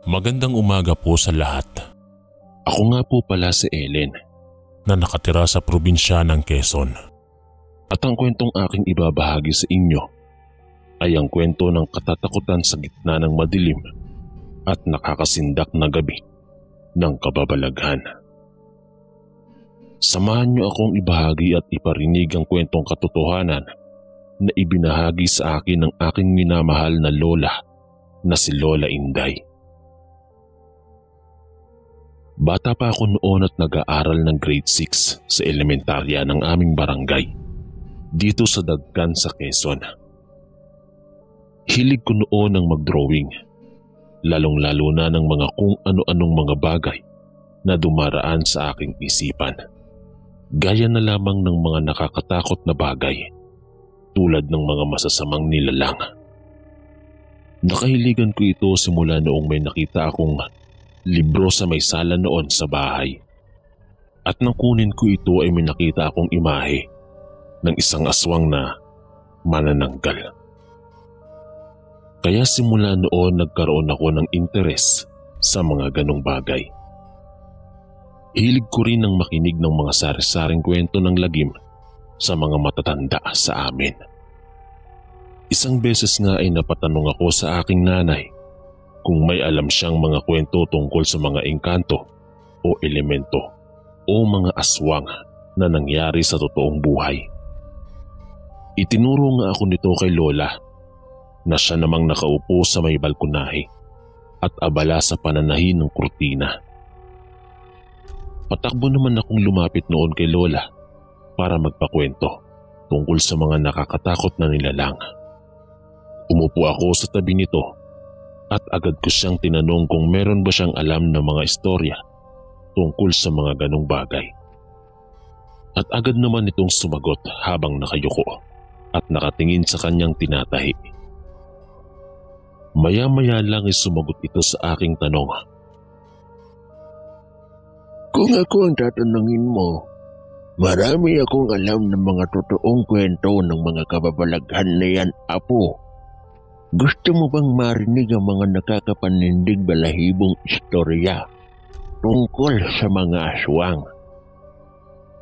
Magandang umaga po sa lahat. Ako nga po pala si Ellen na nakatira sa probinsya ng Quezon. At ang kwentong aking ibabahagi sa inyo ay ang kwento ng katatakutan sa gitna ng madilim at nakakasindak na gabi ng kababalaghan. Samahan niyo akong ibahagi at iparinig ang kwentong katotohanan na ibinahagi sa akin ng aking minamahal na lola na si Lola Inday. Bata pa ako noon at nag-aaral ng grade 6 sa elementarya ng aming barangay dito sa Dagkan sa Quezon. Hilig ko noon ang mag-drawing, lalong-lalo na ng mga kung ano-anong mga bagay na dumaraan sa aking isipan. Gaya na lamang ng mga nakakatakot na bagay tulad ng mga masasamang nilalang. Nakahiligan ko ito simula noong may nakita akong libro sa may sala noon sa bahay. At nang kunin ko ito ay may nakita akong imahe ng isang aswang na manananggal. Kaya simula noon nagkaroon ako ng interes sa mga ganong bagay. Hilig ko rin ang makinig ng mga sari-saring kwento ng lagim sa mga matatanda sa amin. Isang beses nga ay napatanong ako sa aking nanay kung may alam siyang mga kwento tungkol sa mga engkanto o elemento o mga aswang na nangyari sa totoong buhay. Itinuro nga ako nito kay Lola na siya namang nakaupo sa may balkonahe at abala sa pananahin ng kurtina. Patakbo naman akong lumapit noon kay Lola para magpakwento tungkol sa mga nakakatakot na nilalang. Umupo ako sa tabi nito at agad ko siyang tinanong kung meron ba siyang alam na mga istorya tungkol sa mga ganong bagay. At agad naman itong sumagot habang nakayuko at nakatingin sa kanyang tinatahi. Maya-maya lang ay sumagot ito sa aking tanong. Kung ako ang tatanungin mo, marami akong alam ng mga totoong kwento ng mga kababalaghan na yan, Apo. Gusto mo bang marinig ang mga nakakapanindig balahibong istorya tungkol sa mga aswang?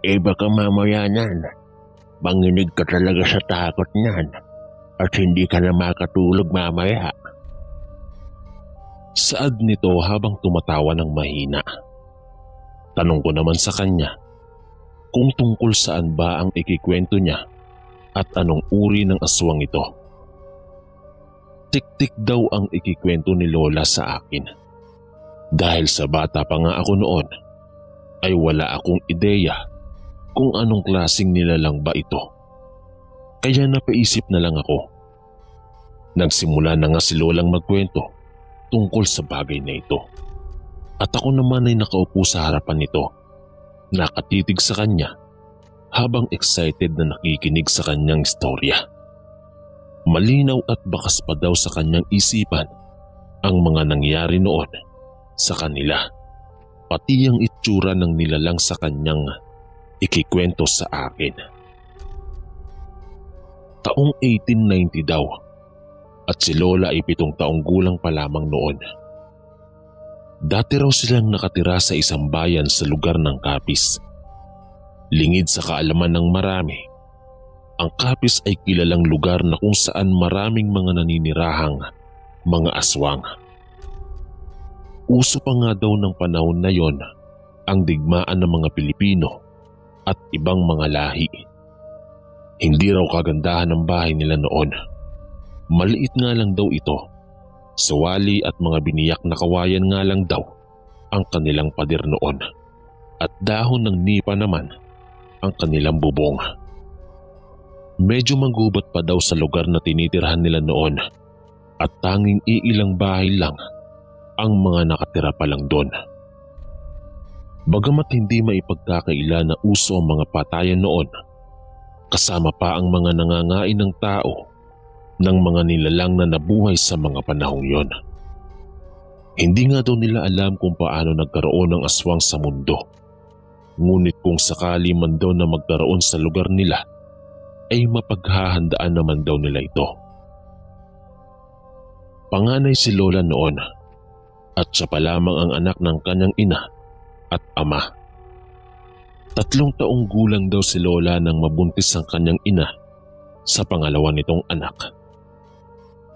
Baka mamaya nan, manginig ka talaga sa takot niyan at hindi ka na makatulog mamaya. Saad nito habang tumatawa ng mahina. Tanong ko naman sa kanya kung tungkol saan ba ang ikikwento niya at anong uri ng aswang ito. Tik-tik daw ang ikikwento ni Lola sa akin. Dahil sa bata pa nga ako noon, ay wala akong ideya kung anong klaseng nilalang ba ito. Kaya napaisip na lang ako. Nagsimula na nga si Lolang magkwento tungkol sa bagay na ito. At ako naman ay nakaupo sa harapan nito, nakatitig sa kanya habang excited na nakikinig sa kanyang istorya. Malinaw at bakas pa daw sa kanyang isipan ang mga nangyari noon sa kanila, pati ang itsura ng nilalang sa kanyang ikikwento sa akin. Taong 1890 daw at si Lola ay 7 taong gulang pa lamang noon. Dati raw silang nakatira sa isang bayan sa lugar ng Capiz. Lingid sa kaalaman ng marami, ang Capiz ay kilalang lugar na kung saan maraming mga naninirahang mga aswang. Uso pa nga daw ng panahon na yon ang digmaan ng mga Pilipino at ibang mga lahi. Hindi raw kagandahan ng bahay nila noon. Maliit nga lang daw ito. Sawali at mga biniyak na kawayan nga lang daw ang kanilang pader noon. At dahon ng nipa naman ang kanilang bubong. Medyo magubat pa daw sa lugar na tinitirhan nila noon at tanging iilang bahay lang ang mga nakatira pa lang doon. Bagamat hindi maipagkakaila na uso ang mga patayan noon, kasama pa ang mga nangangain ng tao ng mga nilalang na nabuhay sa mga panahong yon. Hindi nga daw nila alam kung paano nagkaroon ng aswang sa mundo. Ngunit kung sakali man daw na magkaroon sa lugar nila, ay mapaghahandaan naman daw nila ito. Panganay si Lola noon at siya pa lamang ang anak ng kanyang ina at ama. 3 taong gulang daw si Lola nang mabuntis ang kanyang ina sa pangalawa nitong anak.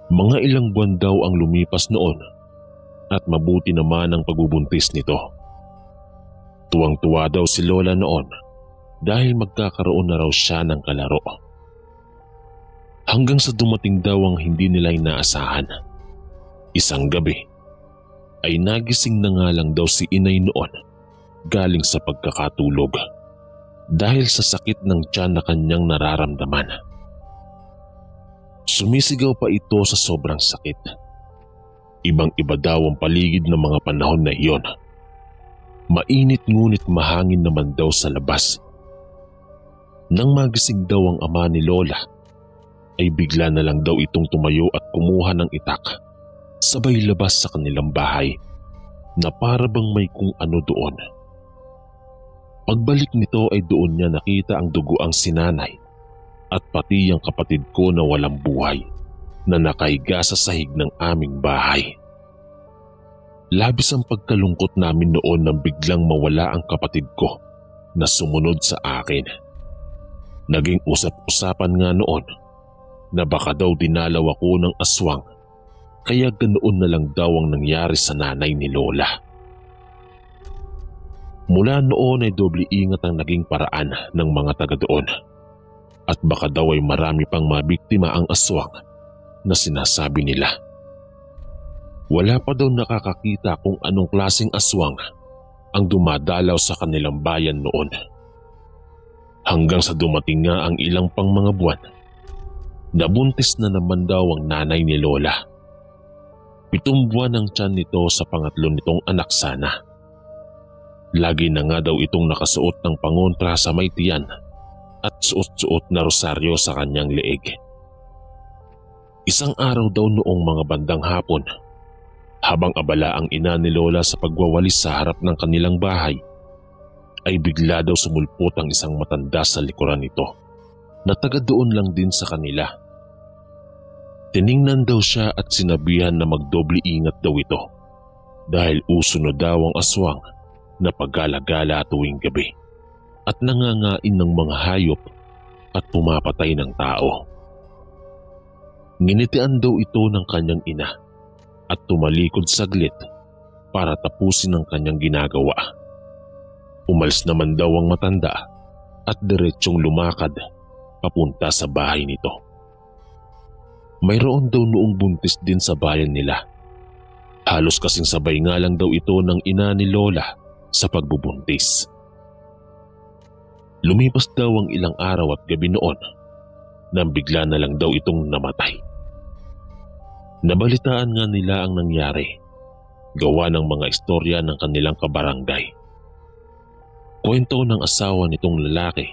Mga ilang buwan daw ang lumipas noon at mabuti naman ang pagbubuntis nito. Tuwang-tuwa daw si Lola noon dahil magkakaroon na raw siya ng kalaro. Hanggang sa dumating daw ang hindi nila inaasahan. Isang gabi ay nagising na nga lang daw si inay noon galing sa pagkakatulog dahil sa sakit ng tiyan na kanyang nararamdaman. Sumisigaw pa ito sa sobrang sakit. Ibang-iba daw ang paligid ng mga panahon na iyon. Mainit ngunit mahangin naman daw sa labas. Nang magising daw ang ama ni Lola, ay bigla na lang daw itong tumayo at kumuha ng itak, sabay labas sa kanilang bahay na para bang may kung ano doon. Pagbalik nito ay doon niya nakita ang duguang sinanay at pati ang kapatid ko na walang buhay na nakahiga sa sahig ng aming bahay. Labis ang pagkalungkot namin noon nang biglang mawala ang kapatid ko na sumunod sa akin. Naging usap-usapan nga noon na baka daw dinalaw ako ng aswang kaya ganoon na lang daw ang nangyari sa nanay ni Lola. Mula noon ay doble ingat ang naging paraan ng mga taga doon at baka daw ay marami pang mabiktima ang aswang na sinasabi nila. Wala pa daw nakakakita kung anong klaseng aswang ang dumadalaw sa kanilang bayan noon. Hanggang sa dumating nga ang ilang pang mga buwan, nabuntis na naman daw ang nanay ni Lola. 7 buwan ang tiyan nito sa pangatlo nitong anak sana. Lagi na nga daw itong nakasuot ng pangontra sa may tiyan at suot-suot na rosaryo sa kanyang leeg. Isang araw daw noong mga bandang hapon, habang abala ang ina ni Lola sa pagwawalis sa harap ng kanilang bahay, ay bigla daw sumulpot ang isang matanda sa likuran nito na taga doon lang din sa kanila. Tiningnan daw siya at sinabihan na magdoble ingat daw ito dahil uso na daw ang aswang na paggala-gala tuwing gabi at nangangain ng mga hayop at pumapatay ng tao. Nginitian daw ito ng kanyang ina at tumalikod saglit para tapusin ang kanyang ginagawa. Umalis naman daw ang matanda at diretsong lumakad papunta sa bahay nito. Mayroon daw noong buntis din sa bayan nila. Halos kasing sabay nga lang daw ito ng ina ni Lola sa pagbubuntis. Lumipas daw ang ilang araw at gabi noon nang bigla na lang daw itong namatay. Nabalitaan nga nila ang nangyari, gawa ng mga istorya ng kanilang kabarangay. Kwento ng asawa nitong lalaki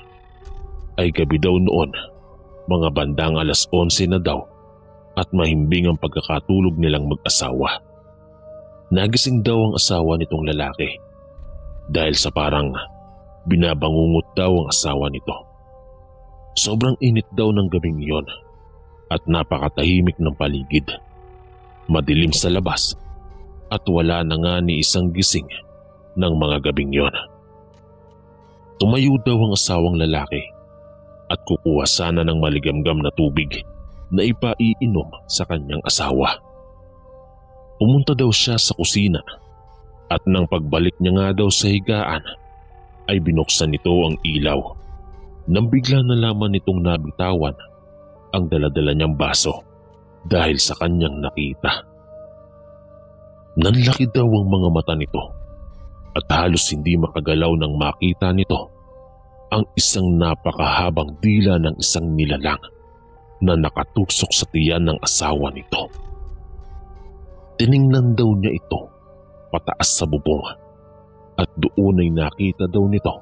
ay gabi daw noon, mga bandang 11:00 na daw at mahimbing ang pagkakatulog nilang mag-asawa. Nagising daw ang asawa nitong lalaki dahil sa parang binabangungot daw ang asawa nito. Sobrang init daw ng gabing iyon at napakatahimik ng paligid. Madilim sa labas at wala na nga ni isang gising ng mga gabing iyon. Tumayo daw ang asawang lalaki at kukuha sana ng maligamgam na tubig na ipaiinom sa kanyang asawa. Pumunta daw siya sa kusina at nang pagbalik niya nga daw sa higaan ay binuksan nito ang ilaw nang bigla na lamang nitong nabitawan ang daladala niyang baso dahil sa kanyang nakita. Nanlaki daw ang mga mata nito at halos hindi makagalaw nang makita nito ang isang napakahabang dila ng isang nilalang na nakatusok sa tiyan ng asawa nito. Tiningnan daw niya ito pataas sa bubong at doon ay nakita daw nito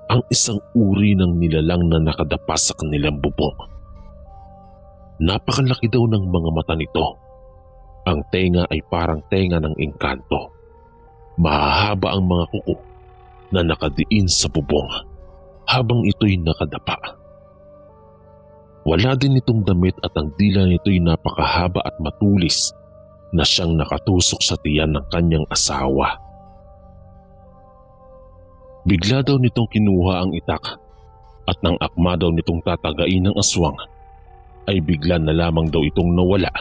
ang isang uri ng nilalang na nakadapa sa kanilang bubong. Napakalaki daw ng mga mata nito. Ang tenga ay parang tenga ng engkanto. Mahahaba ang mga kuko na nakadiin sa bubong habang ito'y nakadapa. Wala din itong damit at ang dila nito'y napakahaba at matulis na siyang nakatusok sa tiyan ng kanyang asawa. Bigla daw nitong kinuha ang itak at nang akma daw nitong tatagain ng aswang ay bigla na lamang daw itong nawala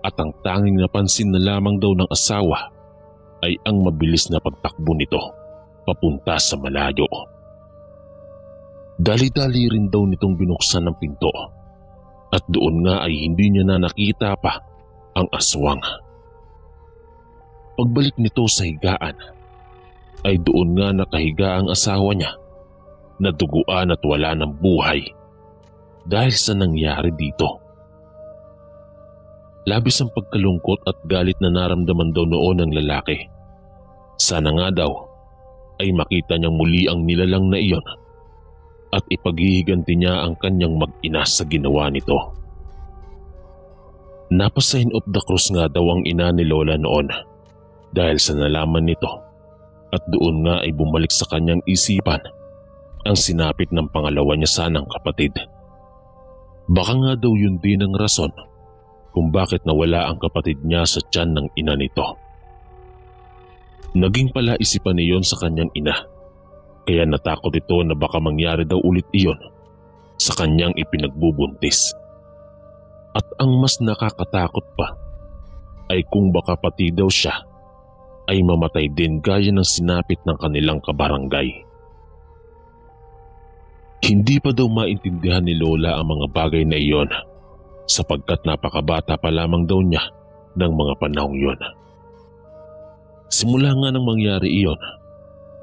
at ang tanging napansin na lamang daw ng asawa ay ang mabilis na pagtakbo nito papunta sa malayo. Dali-dali rin daw nitong binuksan ang pinto at doon nga ay hindi niya na nakita pa ang aswang. Pagbalik nito sa higaan ay doon nga nakahiga ang asawa niya na duguan at wala ng buhay dahil sa nangyari dito. Labis ang pagkalungkot at galit na naramdaman daw noon ng lalaki. Sana nga daw ay makita niyang muli ang nilalang na iyon at ipaghihiganti niya ang kanyang mag-ina sa ginawa nito. Napasign of the cross nga daw ang ina ni Lola noon dahil sa nalaman nito at doon nga ay bumalik sa kanyang isipan ang sinapit ng pangalawa niya sanang kapatid. Baka nga daw yun din ang rason kung bakit nawala ang kapatid niya sa tiyan ng ina nito. Naging palaisipan niyon sa kanyang ina kaya natakot ito na baka mangyari daw ulit iyon sa kanyang ipinagbubuntis. At ang mas nakakatakot pa ay kung baka pati daw siya ay mamatay din gaya ng sinapit ng kanilang kabarangay. Hindi pa daw maintindihan ni Lola ang mga bagay na iyon sapagkat napakabata pa lamang daw niya ng mga panahong iyon. Simula nga nang mangyari iyon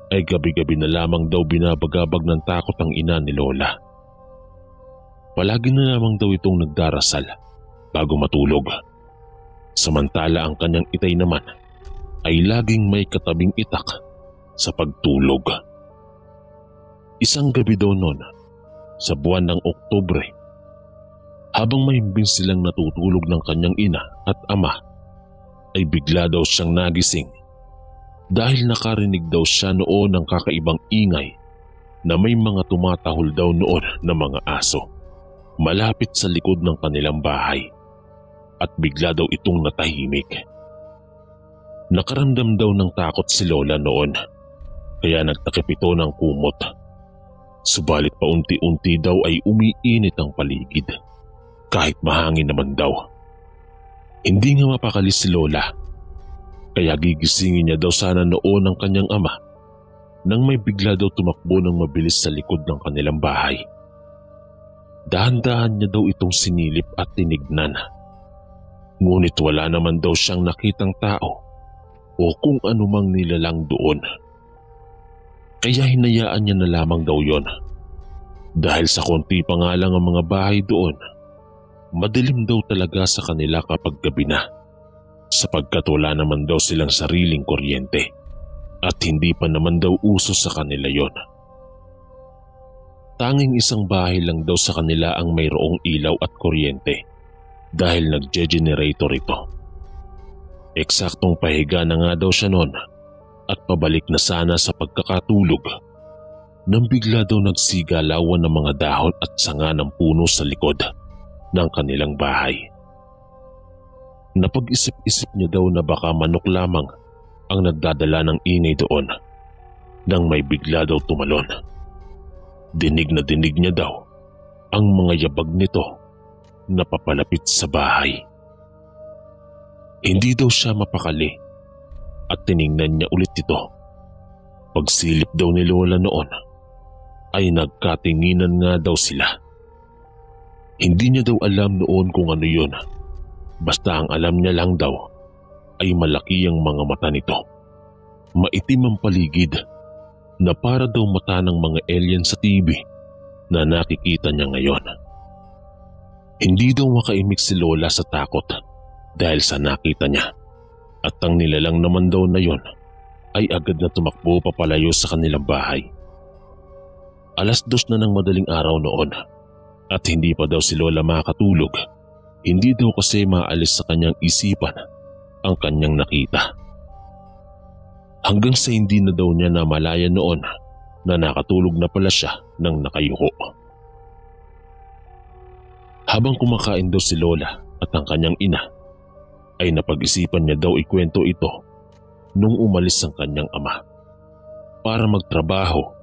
ay gabi-gabi na lamang daw binabagabag ng takot ang ina ni Lola. Palagi na lamang daw itong nagdarasal bago matulog. Samantala ang kanyang itay naman ay laging may katabing itak sa pagtulog. Isang gabi daw noon sa buwan ng Oktubre, habang mahimbing silang natutulog ng kanyang ina at ama, ay bigla daw siyang nagising dahil nakarinig daw siya noon ng kakaibang ingay na may mga tumatahol daw noon na mga aso malapit sa likod ng kanilang bahay at bigla daw itong natahimik. Nakaramdam daw ng takot si Lola noon kaya nagtakip ito ng kumot. Subalit paunti-unti daw ay umiinit ang paligid kahit mahangin naman daw. Hindi nga mapakali si Lola kaya gigisingin niya daw sana noon ang kanyang ama nang may bigla daw tumakbo ng mabilis sa likod ng kanilang bahay. Dahan-dahan niya daw itong sinilip at tinignan. Ngunit wala naman daw siyang nakitang tao o kung anumang nilalang doon. Kaya hinayaan niya na lamang daw yon. Dahil sa konti pa nga lang ang mga bahay doon, madilim daw talaga sa kanila kapag gabi na sapagkat wala naman daw silang sariling kuryente at hindi pa naman daw uso sa kanila yon. Tanging isang bahay lang daw sa kanila ang mayroong ilaw at kuryente dahil nagge-generator ito. Eksaktong pahiga na nga daw siya noon at pabalik na sana sa pagkakatulog nang bigla daw nagsigalawan ng mga dahon at sanga ng puno sa likod ng kanilang bahay. Napag-isip-isip niya daw na baka manok lamang ang nagdadala ng ingay doon nang may bigla daw tumalon. Dinig na dinig niya daw ang mga yabag nito na papalapit sa bahay. Hindi daw siya mapakali at tiningnan niya ulit ito. Pagsilip daw ni Lola noon ay nagkatinginan nga daw sila. Hindi niya daw alam noon kung ano yun. Basta ang alam niya lang daw ay malaki ang mga mata nito. Maitim ang paligid na para daw mata ng mga alien sa TV na nakikita niya ngayon. Hindi daw makaimik si Lola sa takot dahil sa nakita niya at ang nilalang naman daw na yon ay agad na tumakbo papalayo sa kanilang bahay. 2:00 na ng madaling araw noon at hindi pa daw si Lola makatulog. Hindi daw kasi maalis sa kanyang isipan ang kanyang nakita. Hanggang sa hindi na daw niya namalayan noon na nakatulog na pala siya nang nakayuko. Habang kumakain daw si Lola at ang kanyang ina, ay napag-isipan niya daw ikwento ito nung umalis ang kanyang ama para magtrabaho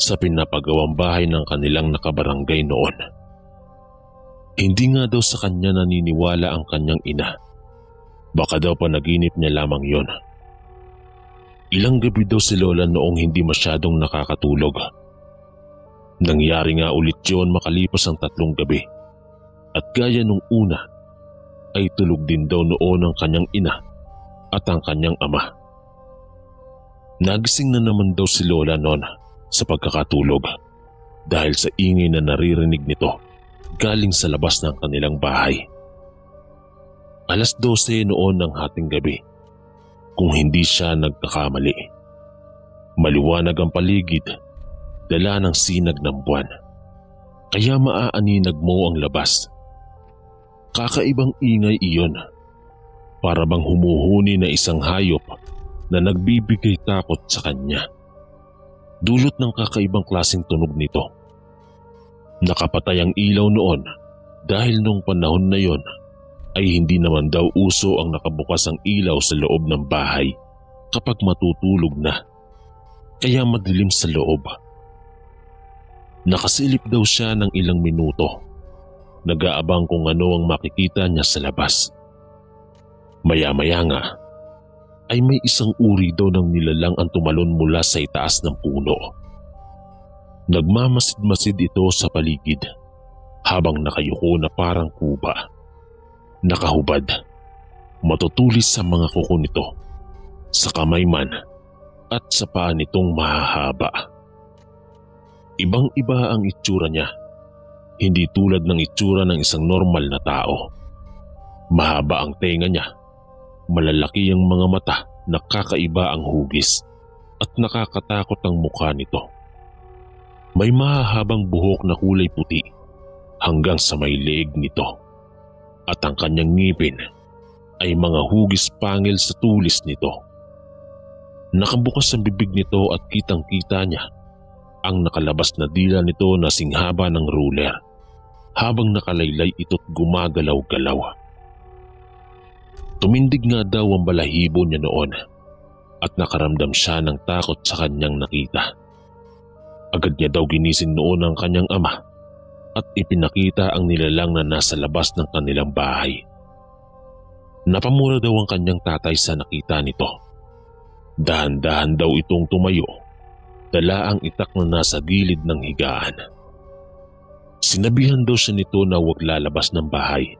sa pinapagawang bahay ng kanilang nakabarangay noon. Hindi nga daw sa kanya naniniwala ang kanyang ina. Baka daw panaginip niya lamang yon. Ilang gabi daw si Lola noong hindi masyadong nakakatulog. Nangyari nga ulit yon makalipas ang 3 gabi. At gaya nung una, ay tulog din daw noon ang kanyang ina at ang kanyang ama. Nagising na naman daw si Lola noon sa pagkakatulog dahil sa ingay na naririnig nito galing sa labas ng kanilang bahay. 12:00 noon ng hating gabi kung hindi siya nagkakamali. Maliwanag ang paligid, dala ng sinag ng buwan, kaya maaaninag mo ang labas. Kakaibang ingay iyon, para bang humuhuni na isang hayop na nagbibigay takot sa kanya. Dulot ng kakaibang klaseng tunog nito. Nakapatay ang ilaw noon dahil nung panahon na yon ay hindi naman daw uso ang nakabukas ang ilaw sa loob ng bahay kapag matutulog na, kaya madilim sa loob. Nakasilip daw siya ng ilang minuto, nag-aabang kung ano ang makikita niya sa labas. Maya-maya nga ay may isang uri daw ng nilalang ang tumalon mula sa itaas ng puno. Nagmamasid-masid ito sa paligid habang nakayuko na parang kuba. Nakahubad, matutulis sa mga kuko nito, sa kamay man at sa paa nitong mahahaba. Ibang-iba ang itsura niya, hindi tulad ng itsura ng isang normal na tao. Mahaba ang tenga niya, malalaki ang mga mata, nakakaiba ang hugis at nakakatakot ang mukha nito. May mahahabang buhok na kulay puti hanggang sa may leeg nito at ang kanyang ngipin ay mga hugis pangil sa tulis nito. Nakabukas ang bibig nito at kitang-kita niya ang nakalabas na dila nito na singhaba ng ruler habang nakalaylay ito't gumagalaw-galaw. Tumindig nga daw ang balahibo niya noon at nakaramdam siya ng takot sa kanyang nakita. Agad niya daw ginising noon ang kanyang ama at ipinakita ang nilalang na nasa labas ng kanilang bahay. Napamura daw ang kanyang tatay sa nakita nito. Dahan-dahan daw itong tumayo, dala ang itak na nasa gilid ng higaan. Sinabihan daw siya nito na huwag lalabas ng bahay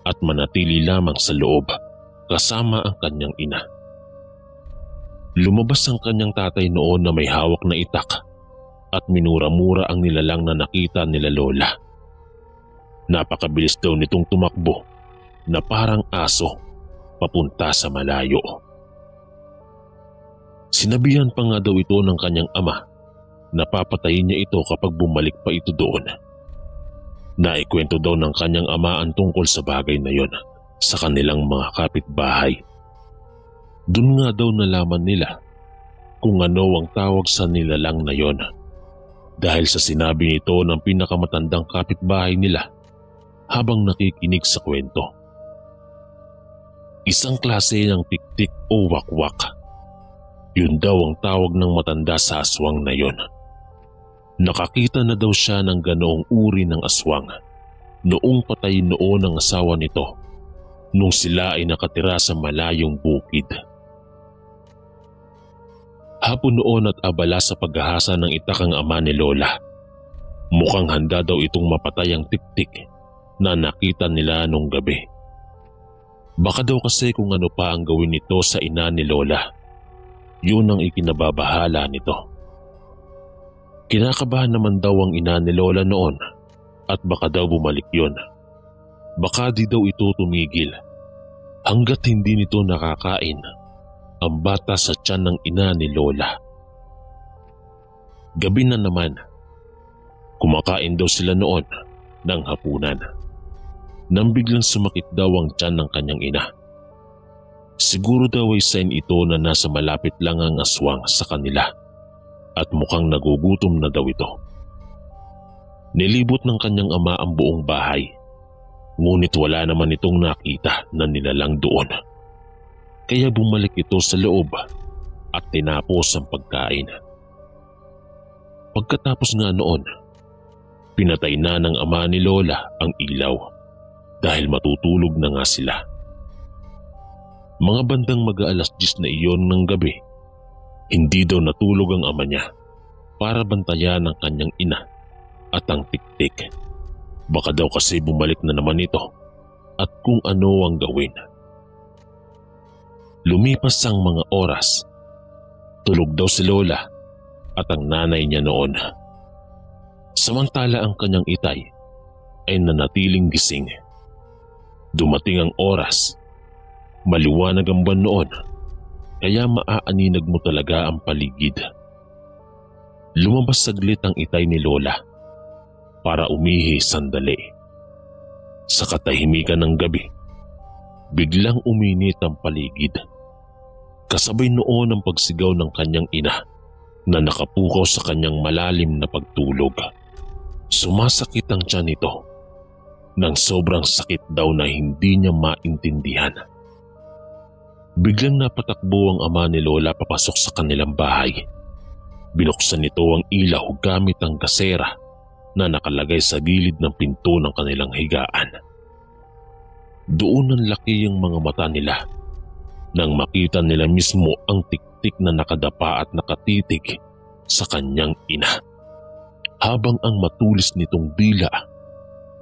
at manatili lamang sa loob kasama ang kanyang ina. Lumabas ang kanyang tatay noon na may hawak na itak at minura-mura ang nilalang na nakita nila Lola. Napakabilis daw nitong tumakbo na parang aso papunta sa malayo. Sinabihan pa nga daw ito ng kanyang ama na papatayin niya ito kapag bumalik pa ito doon. Naikwento daw ng kanyang ama ang tungkol sa bagay na yon sa kanilang mga kapitbahay. Doon nga daw nalaman nila kung ano ang tawag sa nilalang na yon dahil sa sinabi nito ng pinakamatandang kapitbahay nila habang nakikinig sa kwento. Isang klase ng tiktik o wakwak. Yun daw ang tawag ng matanda sa aswang na yon. Nakakita na daw siya ng ganoong uri ng aswang noong patay noon ang asawa nito nung sila ay nakatira sa malayong bukid. Hapon noon at abala sa paghahasa ng itak ang ama ni Lola. Mukhang handa daw itong mapatay ang tiktik na nakita nila nung gabi. Baka daw kasi kung ano pa ang gawin nito sa ina ni Lola. Yun ang ikinababahala nito. Kinakabahan naman daw ang ina ni Lola noon at baka daw bumalik yun. Baka di daw ito tumigil hanggat hindi nito nakakain ang bata sa tiyan ng ina ni Lola. Gabi na naman, kumakain daw sila noon ng hapunan nang biglang sumakit daw ang tiyan ng kanyang ina. Siguro daw ay sign ito na nasa malapit lang ang aswang sa kanila at mukhang nagugutom na daw ito. Nilibot ng kanyang ama ang buong bahay, ngunit wala naman itong nakita na nilalang doon kaya bumalik ito sa loob at tinapos ang pagkain. Pagkatapos nga noon, pinatay na ng ama ni Lola ang ilaw dahil matutulog na nga sila. Mga bandang mag-aalas 10 na iyon ng gabi, hindi daw natulog ang ama niya para bantayan ang kanyang ina at ang tiktik. Baka daw kasi bumalik na naman ito at kung ano ang gawin. Lumipas ang mga oras, tulog daw si Lola at ang nanay niya noon. Samantala ang kanyang itay ay nanatiling gising. Dumating ang oras, maliwanag ang buwan noon, kaya maaaninag mo talaga ang paligid. Lumabas saglit ang itay ni Lola para umihi sandali. Sa katahimikan ng gabi, biglang uminit ang paligid. Kasabay noon ang pagsigaw ng kanyang ina na nakapukaw sa kanyang malalim na pagtulog. Sumasakit ang tiyan nito nang sobrang sakit daw na hindi niya maintindihan. Biglang napatakbo ang ama ni Lola papasok sa kanilang bahay. Binuksan nito ang ilaw gamit ang gasera na nakalagay sa gilid ng pinto ng kanilang higaan. Doon nanlaki ang mga mata nila nang makita nila mismo ang tiktik na nakadapa at nakatitig sa kanyang ina, habang ang matulis nitong dila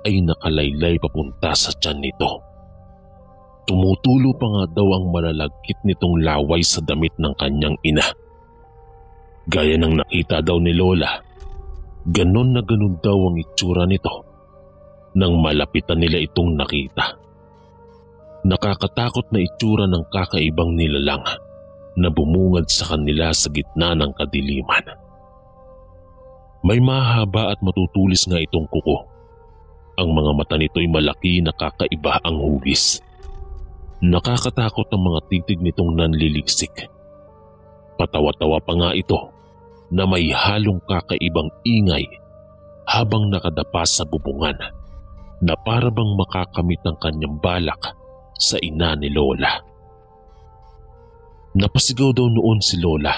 ay nakalaylay papunta sa tiyan nito. Tumutulo pa nga daw ang malalagkit nitong laway sa damit ng kanyang ina. Gaya ng nakita daw ni Lola, ganon na ganon daw ang itsura nito nang malapitan nila itong nakita. Nakakatakot na itsura ng kakaibang nilalang na bumungad sa kanila sa gitna ng kadiliman. May mahaba at matutulis nga itong kuko. Ang mga mata nito'y malaki na kakaiba ang hugis. Nakakatakot ang mga titig nitong nanliliksik. Patawa-tawa pa nga ito na may halong kakaibang ingay habang nakadapa sa bubungan na para bang makakamit ang kanyang balak sa ina ni Lola. Napasigaw daw noon si Lola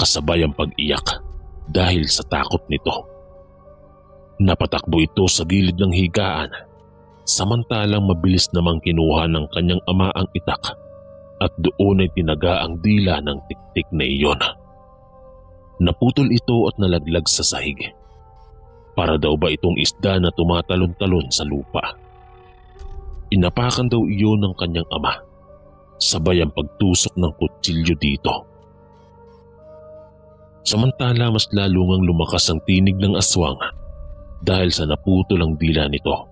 kasabay ang pag-iyak dahil sa takot nito. Napatakbo ito sa gilid ng higaan samantalang mabilis namang kinuha ng kanyang ama ang itak at doon ay tinaga ang dila ng tiktik na iyon. Naputol ito at nalaglag sa sahig. Para daw ba itong isda na tumatalon-talon sa lupa. Inapakan daw iyon ng kanyang ama, sabay ang pagtusok ng kutsilyo dito. Samantala mas lalo ngang lumakas ang tinig ng aswang dahil sa naputol ang dila nito.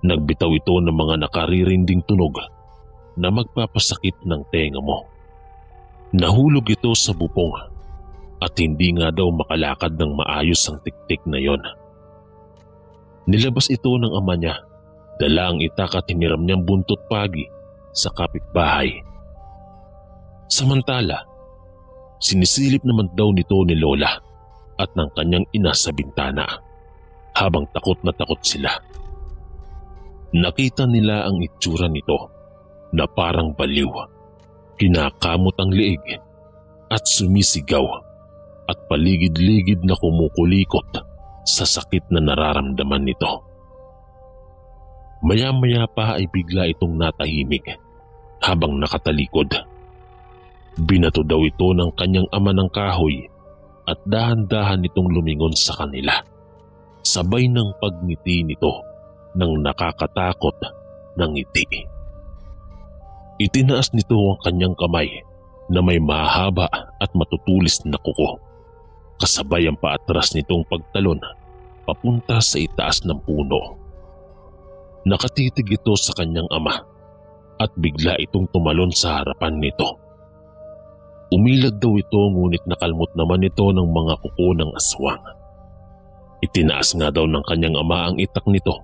Nagbitaw ito ng mga nakaririnding tunog na magpapasakit ng tenga mo. Nahulog ito sa bubong at hindi nga daw makalakad ng maayos ang tiktik na yon. Nilabas ito ng ama niya, dala ang itak at hiniram niyang buntot pagi sa kapitbahay. Samantala, sinisilip naman daw nito ni Lola at ng kanyang ina sa bintana habang takot na takot sila. Nakita nila ang itsura nito na parang baliw, kinakamot ang leeg at sumisigaw at paligid-ligid na kumukulikot sa sakit na nararamdaman nito. Maya-maya pa ay bigla itong natahimik habang nakatalikod. Binato daw ito ng kanyang ama ng kahoy at dahan-dahan itong lumingon sa kanila. Sabay ng pagngiti nito ng nakakatakot na ngiti. Itinaas nito ang kanyang kamay na may mahaba at matutulis na kuko. Kasabay ang paatras nitong pagtalon papunta sa itaas ng puno. Nakatitig ito sa kanyang ama at bigla itong tumalon sa harapan nito. Umilag daw ito ngunit nakalmot naman ito ng mga kuko ng aswang. Itinaas nga daw ng kanyang ama ang itak nito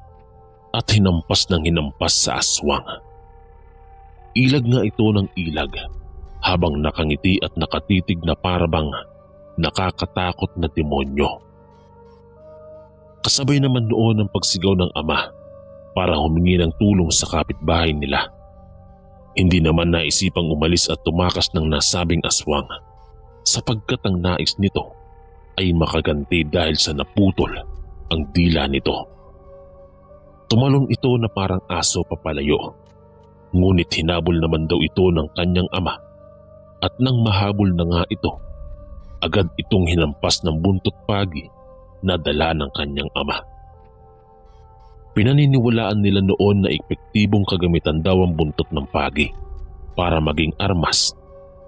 at hinampas ng hinampas sa aswang. Ilag nga ito ng ilag habang nakangiti at nakatitig na parabang nakakatakot na demonyo. Kasabay naman noon ang pagsigaw ng ama para humingi ng tulong sa kapitbahay nila. Hindi naman naisipang umalis at tumakas ng nasabing aswang sapagkat ang nais nito ay makaganti dahil sa naputol ang dila nito. Tumalon ito na parang aso papalayo, ngunit hinabol naman daw ito ng kanyang ama at nang mahabol na nga ito, agad itong hinampas ng buntot pagi na dala ng kanyang ama. Pinaniniwalaan nila noon na epektibong kagamitan daw ang buntot ng pagi para maging armas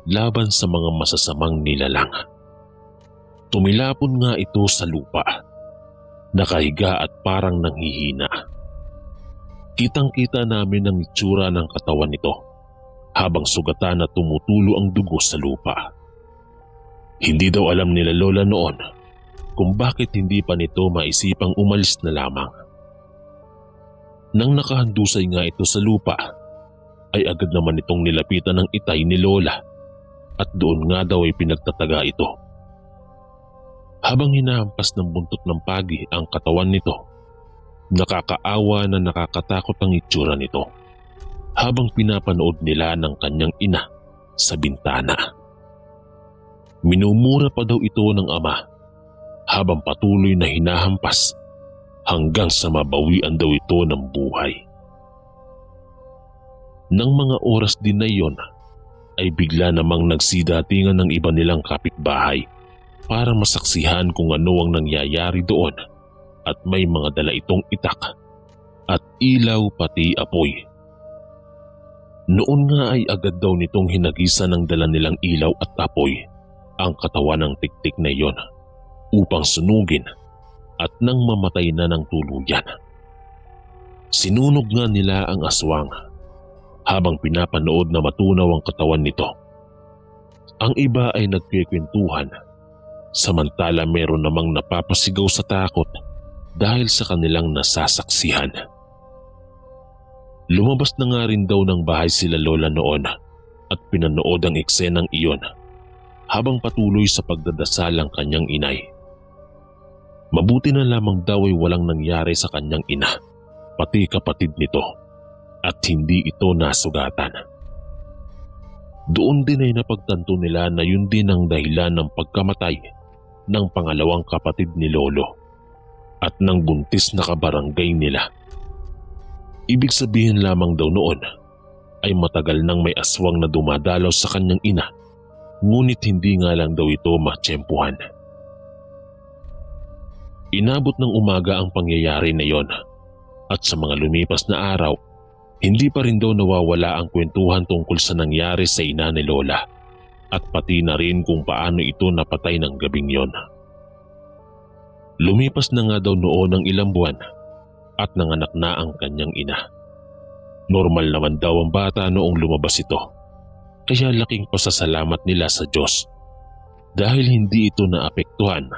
laban sa mga masasamang nilalang. Tumilapon nga ito sa lupa, nakahiga at parang nanghihina. Kitang-kita namin ang itsura ng katawan nito habang sugatan na tumutulo ang dugo sa lupa. Hindi daw alam nila lola noon kung bakit hindi pa nito maisipang umalis na lamang. Nang nakahandusay nga ito sa lupa, ay agad naman itong nilapitan ng itay ni lola at doon nga daw ay pinagtataga ito. Habang hinahampas ng buntot ng pagi ang katawan nito, nakakaawa na nakakatakot ang itsura nito habang pinapanood nila ng kanyang ina sa bintana. Minumura pa daw ito ng ama habang patuloy na hinahampas hanggang sa mabawian daw ito ng buhay. Nang mga oras din na iyon ay bigla namang nagsidatingan ng iba nilang kapitbahay para masaksihan kung ano ang nangyayari doon at may mga dala itong itak at ilaw pati apoy. Noon nga ay agad daw nitong hinagisan ng dala nilang ilaw at apoy ang katawan ng tiktik na iyon upang sunugin at nang mamatay na ng tuluyan. Sinunog nga nila ang aswang habang pinapanood na matunaw ang katawan nito. Ang iba ay nagkikwentuhan samantala meron namang napapasigaw sa takot dahil sa kanilang nasasaksihan. Lumabas na nga rin daw ng bahay sila lola noon at pinanood ang eksenang iyon habang patuloy sa pagdadasal ang kanyang inay. Mabuti na lamang daw ay walang nangyari sa kanyang ina, pati kapatid nito, at hindi ito nasugatan. Doon din ay napagtanto nila na yun din ang dahilan ng pagkamatay ng pangalawang kapatid ni lolo at ng buntis na kabarangay nila. Ibig sabihin lamang daw noon ay matagal nang may aswang na dumadalaw sa kanyang ina, ngunit hindi nga lang daw ito matsyempuhan. Inabot ng umaga ang pangyayari na yon at sa mga lumipas na araw, hindi pa rin daw nawawala ang kwentuhan tungkol sa nangyari sa ina ni lola at pati na rin kung paano ito napatay ng gabing yon. Lumipas na nga daw noon ang ilang buwan at nanganak na ang kanyang ina. Normal naman daw ang bata noong lumabas ito, kaya laking pasasalamat nila sa Diyos dahil hindi ito naapektuhan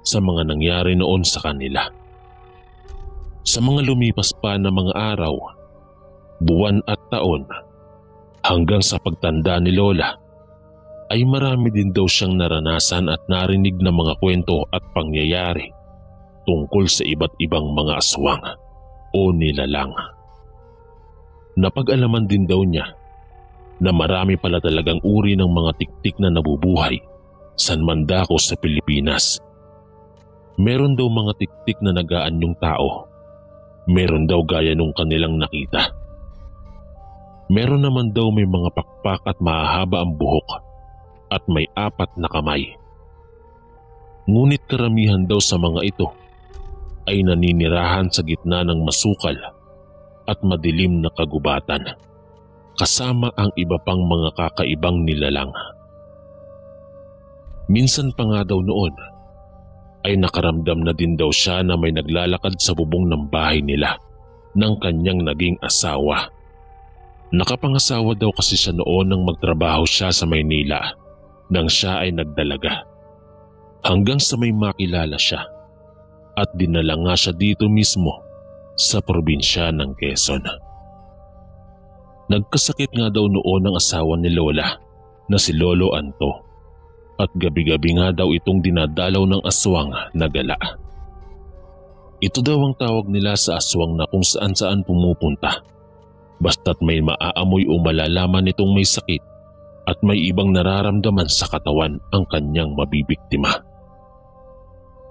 sa mga nangyari noon sa kanila. Sa mga lumipas pa na mga araw, buwan at taon, hanggang sa pagtanda ni lola, ay marami din daw siyang naranasan at narinig na mga kwento at pangyayari tungkol sa iba't ibang mga aswang o nilalang. Napag-alaman din daw niya na marami pala talagang uri ng mga tiktik na nabubuhay san man dako sa Pilipinas. Meron daw mga tiktik na nag-aanyong tao. Meron daw gaya nung kanilang nakita. Meron naman daw may mga pakpak at mahahaba ang buhok at may 4 na kamay. Ngunit karamihan daw sa mga ito ay naninirahan sa gitna ng masukal at madilim na kagubatan, kasama ang iba pang mga kakaibang nilalang. Minsan pa nga daw noon ay nakaramdam na din daw siya na may naglalakad sa bubong ng bahay nila ng kanyang naging asawa. Nakapangasawa daw kasi siya noon nang magtrabaho siya sa Maynila nang siya ay nagdalaga. Hanggang sa may makilala siya at dinala nga siya dito mismo sa probinsya ng Quezon. Nagkasakit nga daw noon ang asawa ni lola na si Lolo Anto at gabi-gabi nga daw itong dinadalaw ng aswang na gala. Ito daw ang tawag nila sa aswang na kung saan-saan pumupunta basta't may maaamoy o malalaman nitong may sakit at may ibang nararamdaman sa katawan ang kanyang mabibiktima.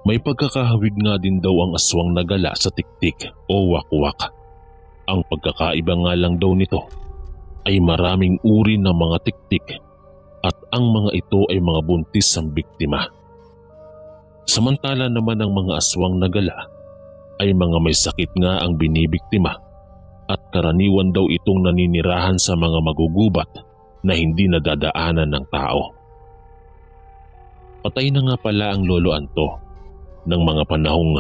May pagkakahawig nga din daw ang aswang na gala sa tiktik o wakwak. Ang pagkakaiba nga lang daw nito ay maraming uri ng mga tiktik at ang mga ito ay mga buntis ang biktima. Samantala naman ang mga aswang na gala ay mga may sakit nga ang binibiktima at karaniwan daw itong naninirahan sa mga magugubat na hindi nadadaanan ng tao. Patay na nga pala ang Lolo Anto ng mga panahong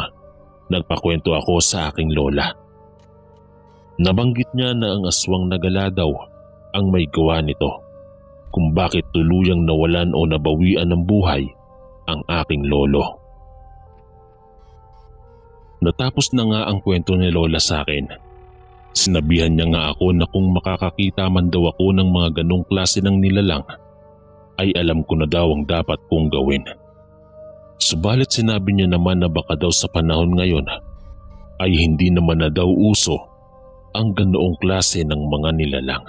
nagpakwento ako sa aking lola. Nabanggit niya na ang aswang na gala daw ang may gawa nito kung bakit tuluyang nawalan o nabawian ng buhay ang aking lolo. Natapos na nga ang kwento ni Lola sa akin. Sinabihan niya nga ako na kung makakakita man daw ako ng mga ganong klase ng nilalang, ay alam ko na daw ang dapat kong gawin. Subalit sinabi niya naman na baka daw sa panahon ngayon ay hindi naman na daw uso ang ganoong klase ng mga nilalang.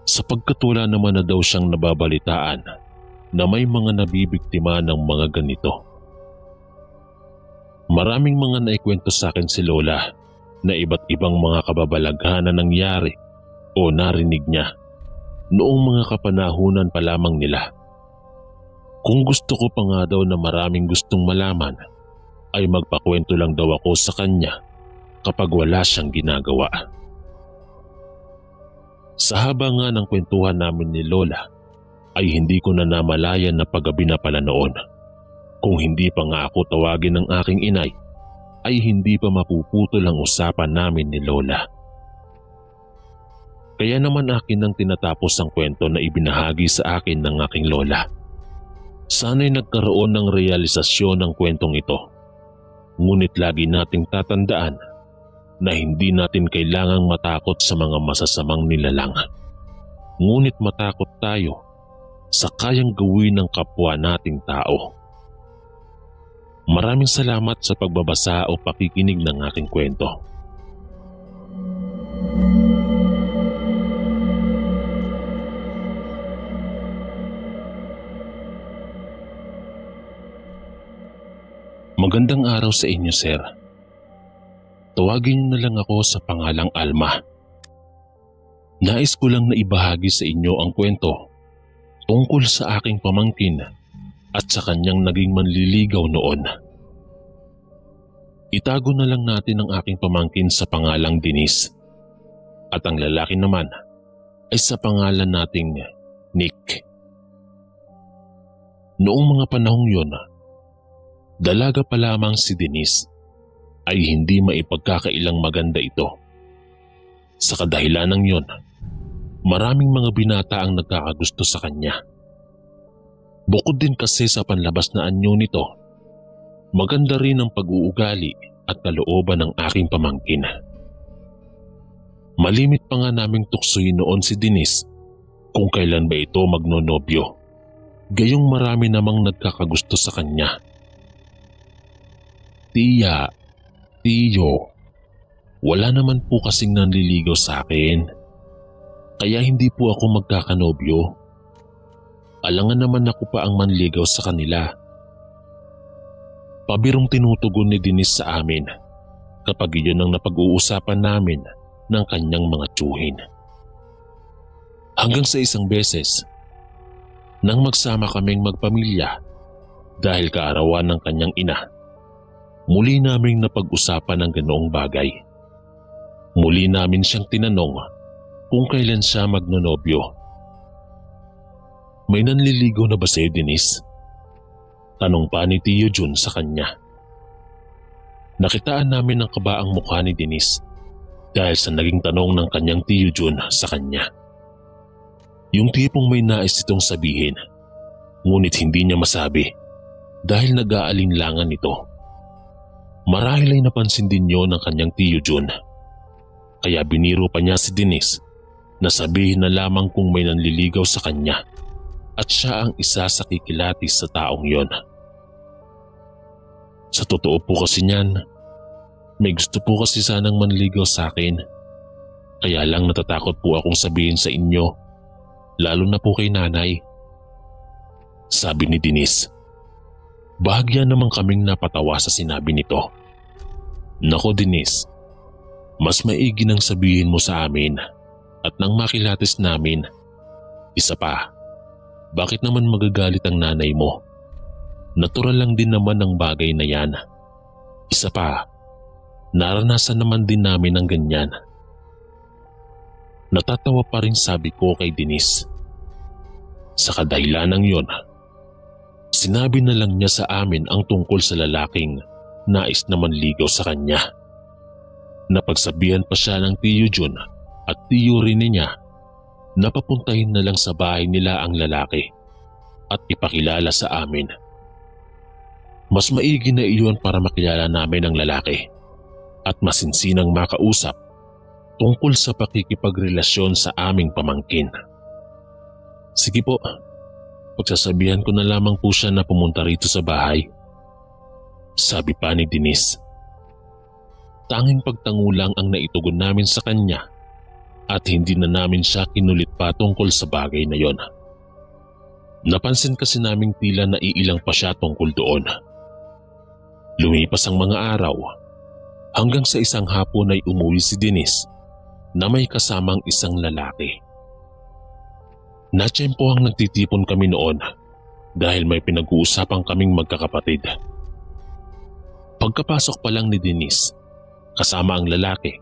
Sapagkat wala naman na daw siyang nababalitaan na may mga nabibiktima ng mga ganito. Maraming mga naikwento sa akin si Lola na iba't ibang mga kababalaghan na nangyari o narinig niya noong mga kapanahunan pa lamang nila. Kung gusto ko pa nga daw na maraming gustong malaman, ay magpakwento lang daw ako sa kanya kapag wala siyang ginagawa. Sa haba nga ng kwentuhan namin ni Lola, ay hindi ko na namalayan na paggabi na pala noon. Kung hindi pa nga ako tawagin ng aking inay, ay hindi pa mapuputol ang usapan namin ni Lola. Kaya naman akin nang tinatapos ang kwento na ibinahagi sa akin ng aking Lola. Sana'y nagkaroon ng realisasyon ng kwentong ito. Ngunit lagi nating tatandaan na hindi natin kailangang matakot sa mga masasamang nilalang. Ngunit matakot tayo sa kayang gawin ng kapwa nating tao. Maraming salamat sa pagbabasa o pakikinig ng aking kwento. Magandang araw sa inyo, sir. Tawagin niyo na lang ako sa pangalang Alma. Nais ko lang na ibahagi sa inyo ang kwento tungkol sa aking pamangkin at sa kanyang naging manliligaw noon. Itago na lang natin ang aking pamangkin sa pangalang Denise at ang lalaki naman ay sa pangalan nating Nick. Noong mga panahong yon, dalaga pa lamang si Denise, ay hindi maipagkakailang maganda ito. Sa kadahilanang yon, maraming mga binata ang nagkakagusto sa kanya. Bukod din kasi sa panlabas na anyo nito, maganda rin ang pag-uugali at kalooban ng aking pamangkin. Malimit pa nga naming tuksoy noon si Denise kung kailan ba ito magnonobyo. Gayong marami namang nagkakagusto sa kanya. Tiyo, wala naman po kasing nanliligaw sa akin. Kaya hindi po ako magkakanobyo. Alangan naman ako pa ang manligaw sa kanila. Pabirong tinutugon ni Denise sa amin kapag iyon ang napag-uusapan namin ng kanyang mga tiyuhin. Hanggang sa isang beses, nang magsama kaming magpamilya dahil kaarawan ng kanyang ina, muli naming napag-usapan ang ganoong bagay. Muli namin siyang tinanong kung kailan siya magnonobyo. May nanliligaw na ba sa'yo, Denise? Tanong pa ni Tio Jun sa kanya. Nakitaan namin ang kabaang mukha ni Denise dahil sa naging tanong ng kanyang Tio Jun sa kanya. Yung tipong may nais itong sabihin, ngunit hindi niya masabi dahil nag-aalinlangan ito. Marahil ay napansin din yun ng kanyang Tio Jun. Kaya biniro pa niya si Denise na sabihin na lamang kung may nanliligaw sa kanya at siya ang isa sa kikilatis sa taong yon. Sa totoo po kasi niyan, may gusto po kasi sanang manligaw sa akin. Kaya lang natatakot po akong sabihin sa inyo, lalo na po kay nanay. Sabi ni Denise. Bahagya naman kaming napatawa sa sinabi nito. Nako Denise, mas maigi nang sabihin mo sa amin at nang makilatis namin. Isa pa, bakit naman magagalit ang nanay mo? Natural lang din naman ang bagay na yan. Isa pa, naranasan naman din namin ang ganyan. Natatawa pa rin sabi ko kay Denise. Sa kadahilanang yon, sinabi na lang niya sa amin ang tungkol sa lalaking nais na manligaw sa kanya. Napagsabihan pa siya ng Tiyo Jun at Tiyo Rene niya na papuntahin na lang sa bahay nila ang lalaki at ipakilala sa amin. Mas maigi na iyon para makilala namin ang lalaki at masinsinang makausap tungkol sa pakikipagrelasyon sa aming pamangkin. Sige po, pagsasabihan ko na lamang po siya na pumunta rito sa bahay. Sabi pa ni Denise. Tanging pagtango lang ang naitugon namin sa kanya at hindi na namin siya kinulit pa tungkol sa bagay na yon. Napansin kasi naming tila naiilang pa siya tungkol doon. Lumipas ang mga araw hanggang sa isang hapon ay umuwi si Denise na may kasamang isang lalaki. Natsyempo ang nagtitipon kami noon dahil may pinag-uusapan kaming magkakapatid. Pagkapasok pa lang ni Denise, kasama ang lalaki,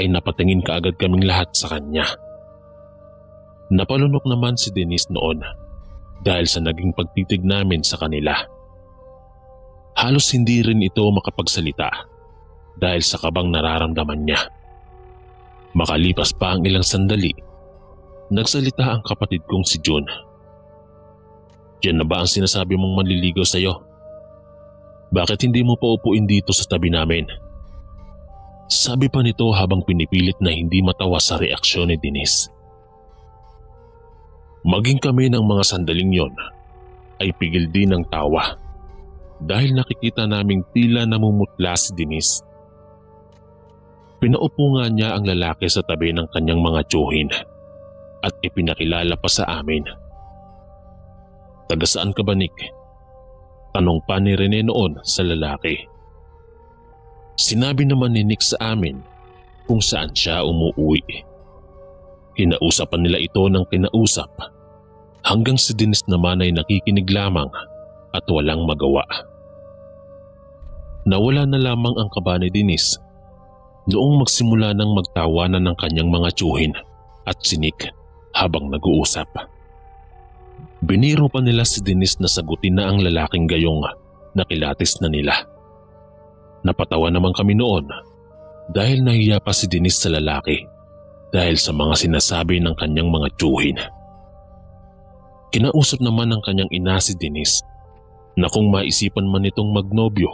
ay napatingin kaagad kaming lahat sa kanya. Napalunok naman si Denise noon dahil sa naging pagtitig namin sa kanila. Halos hindi rin ito makapagsalita dahil sa kabang nararamdaman niya. Makalipas pa ang ilang sandali, nagsalita ang kapatid kong si Jun. Yan na ba ang sinasabi mong manliligaw sa'yo? Bakit hindi mo pa upuin dito sa tabi namin? Sabi pa nito habang pinipilit na hindi matawa sa reaksyon ni Denise. Maging kami ng mga sandaling yon ay pigil din ng tawa dahil nakikita naming tila namumutla si Denise. Pinaupo nga niya ang lalaki sa tabi ng kanyang mga tiyuhin at ipinakilala pa sa amin. Taga saan ka ba, Nick? Tanong pa ni Rene noon sa lalaki. Sinabi naman ni Nick sa amin kung saan siya umuwi. Kinausapan nila ito ng kinausap hanggang si Denise naman ay nakikinig lamang at walang magawa. Nawala na lamang ang kaba ni Denise noong magsimula ng magtawanan ng kanyang mga tiyuhin at si Nick habang nag-uusap. Biniro pa nila si Denise na sagutin na ang lalaking gayong nakilatis na nila. Napatawa naman kami noon dahil nahiya pa si Denise sa lalaki dahil sa mga sinasabi ng kanyang mga tiyuhin. Kinausap naman ng kanyang ina si Denise na kung maisipan man itong magnobyo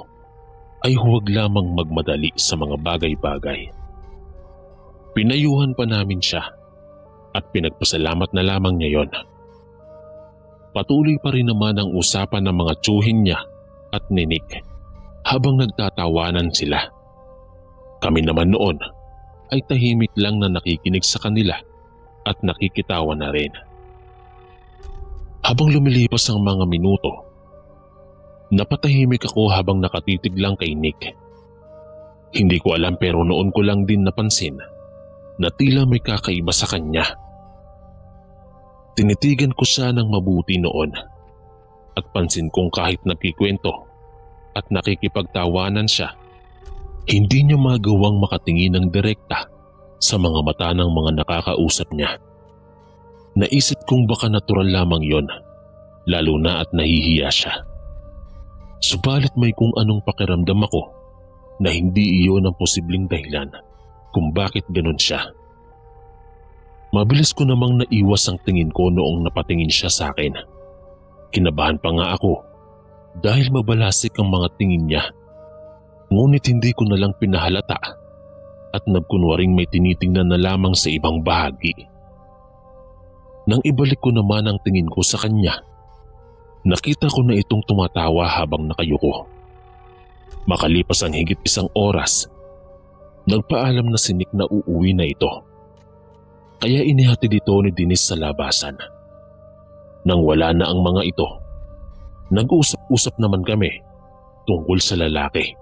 ay huwag lamang magmadali sa mga bagay-bagay. Pinayuhan pa namin siya at pinagpasalamat na lamang niya yon. Patuloy pa rin naman ang usapan ng mga tiyuhin niya at ni Nick habang nagtatawanan sila. Kami naman noon ay tahimik lang na nakikinig sa kanila at nakikitawa na rin. Habang lumilipas ang mga minuto, napatahimik ako habang nakatitig lang kay Nick. Hindi ko alam pero noon ko lang din napansin na tila may kakaiba sa kanya. Tinitigan ko siya ng mabuti noon at pansin kong kahit nagkikwento at nakikipagtawanan siya, hindi niya magawang makatingin ng direkta sa mga mata ng mga nakakausap niya. Naisip kong baka natural lamang yon, lalo na at nahihiya siya. Subalit may kung anong pakiramdam ako na hindi iyon ang posibleng dahilan kung bakit ganun siya. Mabilis ko namang naiwas ang tingin ko noong napatingin siya sa akin. Kinabahan pa nga ako dahil mabalasik ang mga tingin niya. Ngunit hindi ko na lang pinahalata at nagkunwaring may tinitingnan na lamang sa ibang bahagi. Nang ibalik ko naman ang tingin ko sa kanya, nakita ko na itong tumatawa habang nakayuko. Makalipas ang higit 1 oras, nagpaalam na si Nick na uuwi na ito. Kaya inihatid ito ni Denise sa labasan. Nang wala na ang mga ito, nag-usap-usap naman kami tungkol sa lalaki.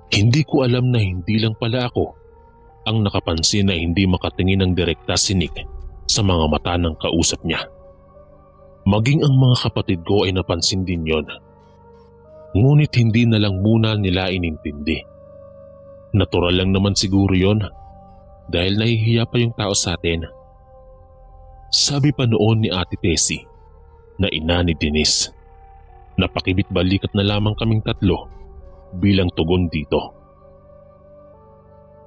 Hindi ko alam na hindi lang pala ako ang nakapansin na hindi makatingin ng direkta si Nick sa mga mata ng kausap niya. Maging ang mga kapatid ko ay napansin din yon. Ngunit hindi na lang muna nila inintindi. Natural lang naman siguro yon dahil nahihiya pa yung tao sa atin. Sabi pa noon ni Ate Tessie na ina ni Denise. Napakibit balikat na lamang kaming tatlo bilang tugon dito.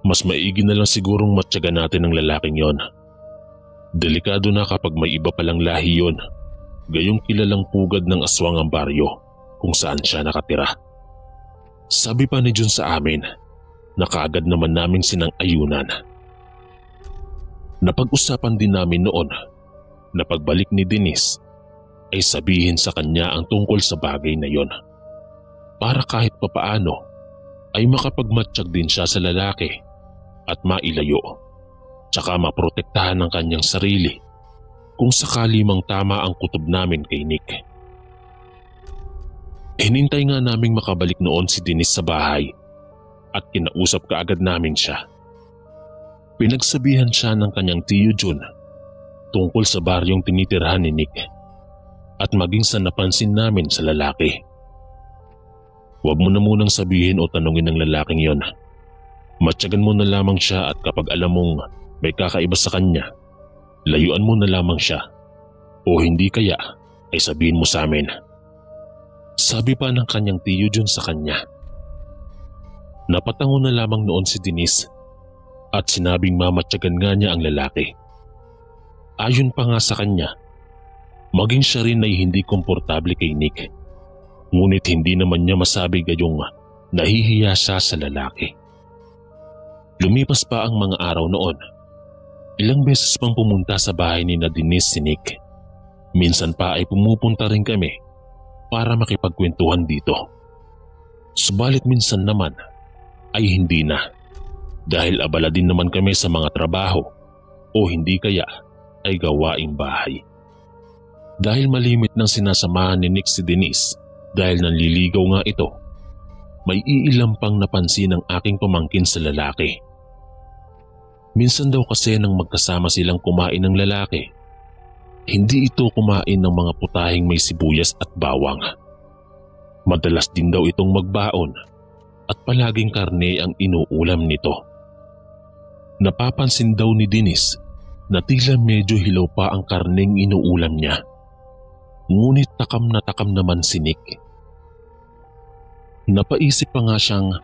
Mas maigi na lang sigurong matyaga natin ang lalaking yon. Delikado na kapag may iba palang lahi yon, gayong kilalang pugad ng aswang ang baryo kung saan siya nakatira. Sabi pa ni Jun sa amin na kaagad naman naming sinang-ayunan. Napag-usapan din namin noon na pagbalik ni Denise ay sabihin sa kanya ang tungkol sa bagay na yon, para kahit papaano ay makapagmatsyag din siya sa lalaki at mailayo, tsaka maprotektahan ang kanyang sarili kung sakali mang tama ang kutob namin kay Nick. Hinintay nga naming makabalik noon si Denise sa bahay at kinausap kaagad namin siya. Pinagsabihan siya ng kanyang tiyo Jun tungkol sa baryong tinitirhan ni Nick at maging sa napansin namin sa lalaki. Huwag mo na munang sabihin o tanungin ng lalaking yon. Matyagan mo na lamang siya at kapag alam mong may kakaiba sa kanya, layuan mo na lamang siya o hindi kaya ay sabihin mo sa amin. Sabi pa ng kanyang tiyo Jun sa kanya. Napatango na lamang noon si Denise at sinabing mamatyagan nga niya ang lalaki. Ayon pa nga sa kanya, maging siya rin ay hindi komportable kay Nick. Ngunit hindi naman niya masabi gayong nahihiya siya sa lalaki. Lumipas pa ang mga araw noon. Ilang beses pang pumunta sa bahay ni Denise si Nick. Minsan pa ay pumupunta rin kami para makipagkwentuhan dito. Subalit minsan naman ay hindi na dahil abala din naman kami sa mga trabaho o hindi kaya ay gawaing bahay. Dahil malimit nang sinasamahan ni Nick si Denise dahil nanliligaw nga ito, may iilang pang napansin ng aking pamangkin sa lalaki. Minsan daw kasi nang magkasama silang kumain ng lalaki, hindi ito kumain ng mga putahing may sibuyas at bawang. Madalas din daw itong magbaon at palaging karne ang inuulam nito. Napapansin daw ni Denise na tila medyo hilaw pa ang karneng inuulam niya. Ngunit takam na takam naman si Nick. Napaisip pa nga siyang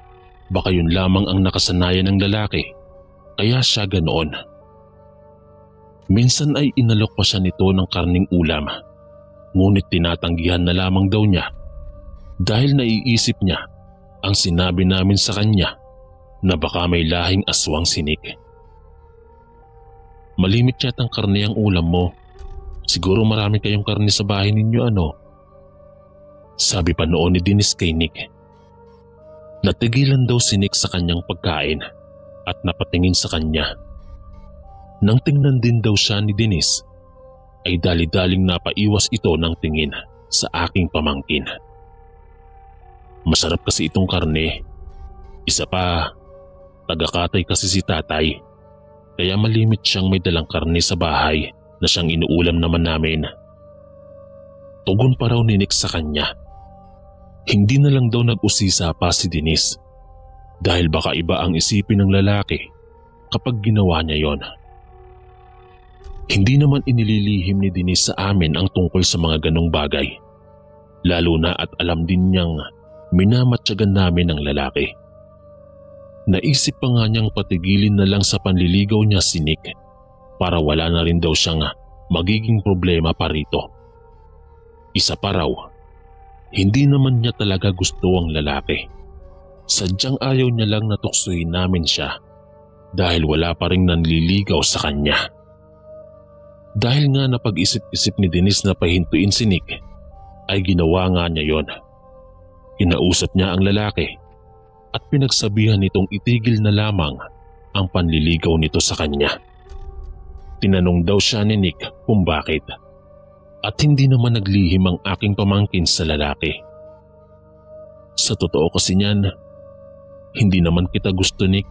baka yun lamang ang nakasanayan ng lalaki kaya siya ganoon. Minsan ay inalok pa siya nito ng karning ulam, ngunit tinatanggihan na lamang daw niya dahil naiisip niya ang sinabi namin sa kanya na baka may lahing aswang si Nick. Malimit yatang karne ang ulam mo. Siguro marami kayong karne sa bahay ninyo ano? Sabi pa noon ni Denise kay Nick. Natigilan daw si Nick sa kanyang pagkain at napatingin sa kanya. Nang tingnan din daw siya ni Denise, ay dali-daling napaiwas ito ng tingin sa aking pamangkin. Masarap kasi itong karne. Isa pa, taga-Katay kasi si tatay, kaya malimit siyang may dalang karne sa bahay na siyang inuulam naman namin. Tugon pa raw ni Nick sa kanya. Hindi na lang daw nag-usisa pa si Denise dahil baka iba ang isipin ng lalaki kapag ginawa niya yon. Hindi naman inililihim ni Denise sa amin ang tungkol sa mga ganong bagay, lalo na at alam din niyang minamatyagan namin ang lalaki. Naisip pa nga niyang patigilin na lang sa panliligaw niya si Nick para wala na rin daw siyang magiging problema pa rito. Isa pa raw, hindi naman niya talaga gusto ang lalaki. Sadyang ayaw niya lang natuksohin namin siya dahil wala pa ring nanliligaw sa kanya. Dahil nga napag-isip-isip ni Denise na pahintuin si Nick, ay ginawa nga niya yon. Kinausap niya ang lalaki at pinagsabihan nitong itigil na lamang ang panliligaw nito sa kanya. Tinanong daw siya ni Nick kung bakit. At hindi naman naglihim ang aking pamangkin sa lalaki. Sa totoo kasi niyan, hindi naman kita gusto, Nick.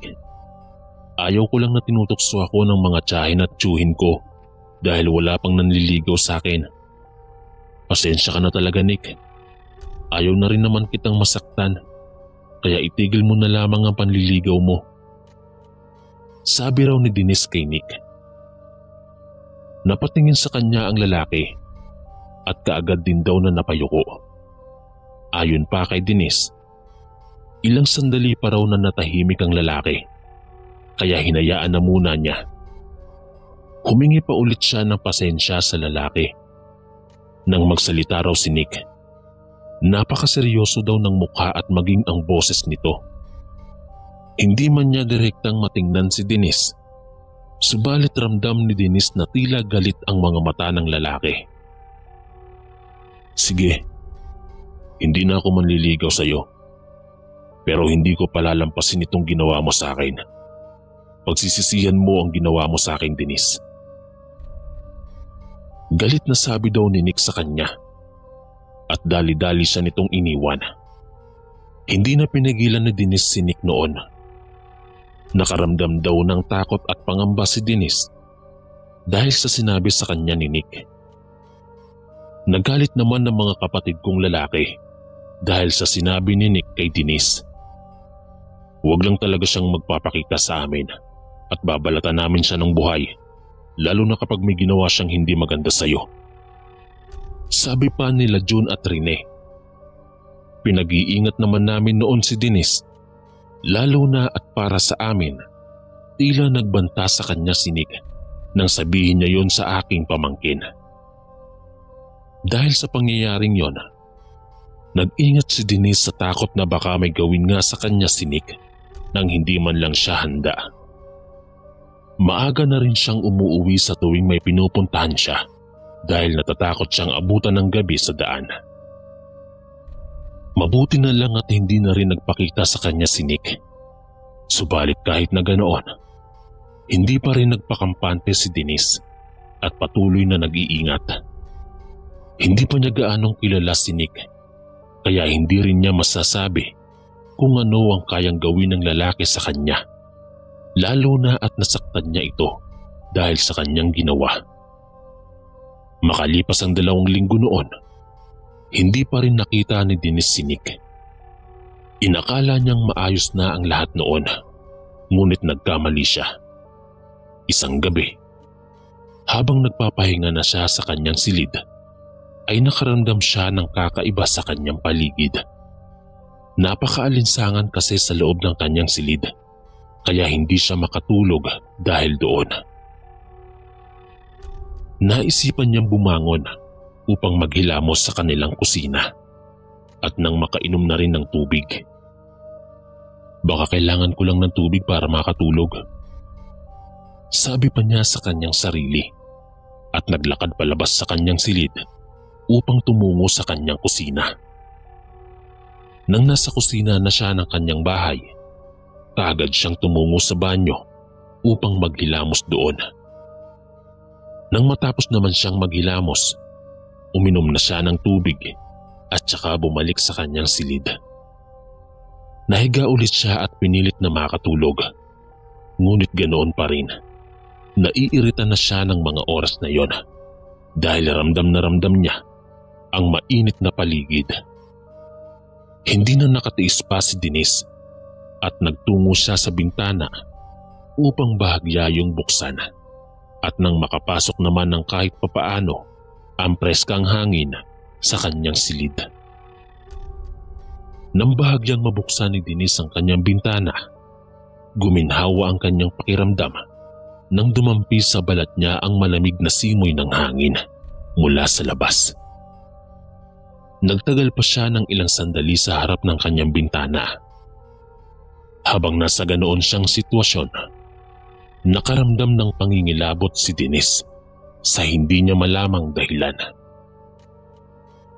Ayaw ko lang na tinutokso ako ng mga tiyahin at tiyuhin ko dahil wala pang nanliligaw sa akin. Pasensya ka na talaga, Nick. Ayaw na rin naman kitang masaktan, kaya itigil mo na lamang ang panliligaw mo. Sabi raw ni Denise kay Nick. Napatingin sa kanya ang lalaki at kaagad din daw na napayuko. Ayon pa kay Denise, ilang sandali pa raw na natahimik ang lalaki, kaya hinayaan na muna niya. Humingi pa ulit siya ng pasensya sa lalaki. Nang magsalita raw si Nick, napakaseryoso daw ng mukha at maging ang boses nito. Hindi man niya direktang matingnan si Denise, subalit ramdam ni Denise na tila galit ang mga mata ng lalaki. Sige, hindi na ako manliligaw sa iyo. Pero hindi ko palalampasin itong ginawa mo sa akin. Pagsisisihan mo ang ginawa mo sa akin, Denise. Galit na sabi daw ni Nick sa kanya. At dali-dali siya nitong iniwan. Hindi na pinigilan ni Denise si Nick noon. Nakaramdam daw ng takot at pangamba si Denise dahil sa sinabi sa kanya ni Nick. Nagalit naman ng mga kapatid kong lalaki dahil sa sinabi ni Nick kay Denise. Huwag lang talaga siyang magpapakita sa amin at babalatan namin siya ng buhay, lalo na kapag may ginawa siyang hindi maganda sa iyo. Sabi pa nila June at Rene. Pinag-iingat naman namin noon si Denise, lalo na at para sa amin, tila nagbanta sa kanya si Nick nang sabihin niya yon sa aking pamangkin. Dahil sa pangyayaring yon, nag-ingat si Denise sa takot na baka may gawin nga sa kanya si Nick nang hindi man lang siya handa. Maaga na rin siyang umuuwi sa tuwing may pinupuntahan siya dahil natatakot siyang abutan ng gabi sa daan. Mabuti na lang at hindi na rin nagpakita sa kanya si Nick. Subalit kahit na ganoon, hindi pa rin nagpakampante si Denise at patuloy na nag-iingat. Hindi pa niya gaanong kilala si Nick, kaya hindi rin niya masasabi kung ano ang kayang gawin ng lalaki sa kanya, lalo na at nasaktan niya ito dahil sa kanyang ginawa. Makalipas ang 2 linggo noon, hindi pa rin nakita ni Denise si Nick. Inakala niyang maayos na ang lahat noon, ngunit nagkamali siya. Isang gabi, habang nagpapahinga na siya sa kanyang silid, ay nakaramdam siya ng kakaiba sa kanyang paligid. Napakaalinsangan kasi sa loob ng kanyang silid, kaya hindi siya makatulog dahil doon. Naisipan niyang bumangon upang maghilamos sa kanilang kusina at nang makainom na rin ng tubig. Baka kailangan ko lang ng tubig para makatulog, sabi pa niya sa kanyang sarili at naglakad palabas sa kanyang silid upang tumungo sa kanyang kusina. Nang nasa kusina na siya ng kanyang bahay, kaagad siyang tumungo sa banyo upang maghilamos doon. Nang matapos naman siyang maghilamos, uminom na siya ng tubig at saka bumalik sa kanyang silid. Nahiga ulit siya at pinilit na makatulog. Ngunit ganoon pa rin. Naiirita na siya ng mga oras na yon dahil ramdam na ramdam niya ang mainit na paligid. Hindi na nakatiis pa si Denise at nagtungo siya sa bintana upang bahagya yung buksan. At nang makapasok naman ng kahit papaano ang preskang hangin sa kanyang silid. Nang bahagyang mabuksan ni Denise ang kanyang bintana, guminhawa ang kanyang pakiramdam nang dumampi sa balat niya ang malamig na simoy ng hangin mula sa labas. Nagtagal pa siya ng ilang sandali sa harap ng kanyang bintana. Habang nasa ganoon siyang sitwasyon, nakaramdam ng pangingilabot si Denise sa hindi niya malamang dahilan.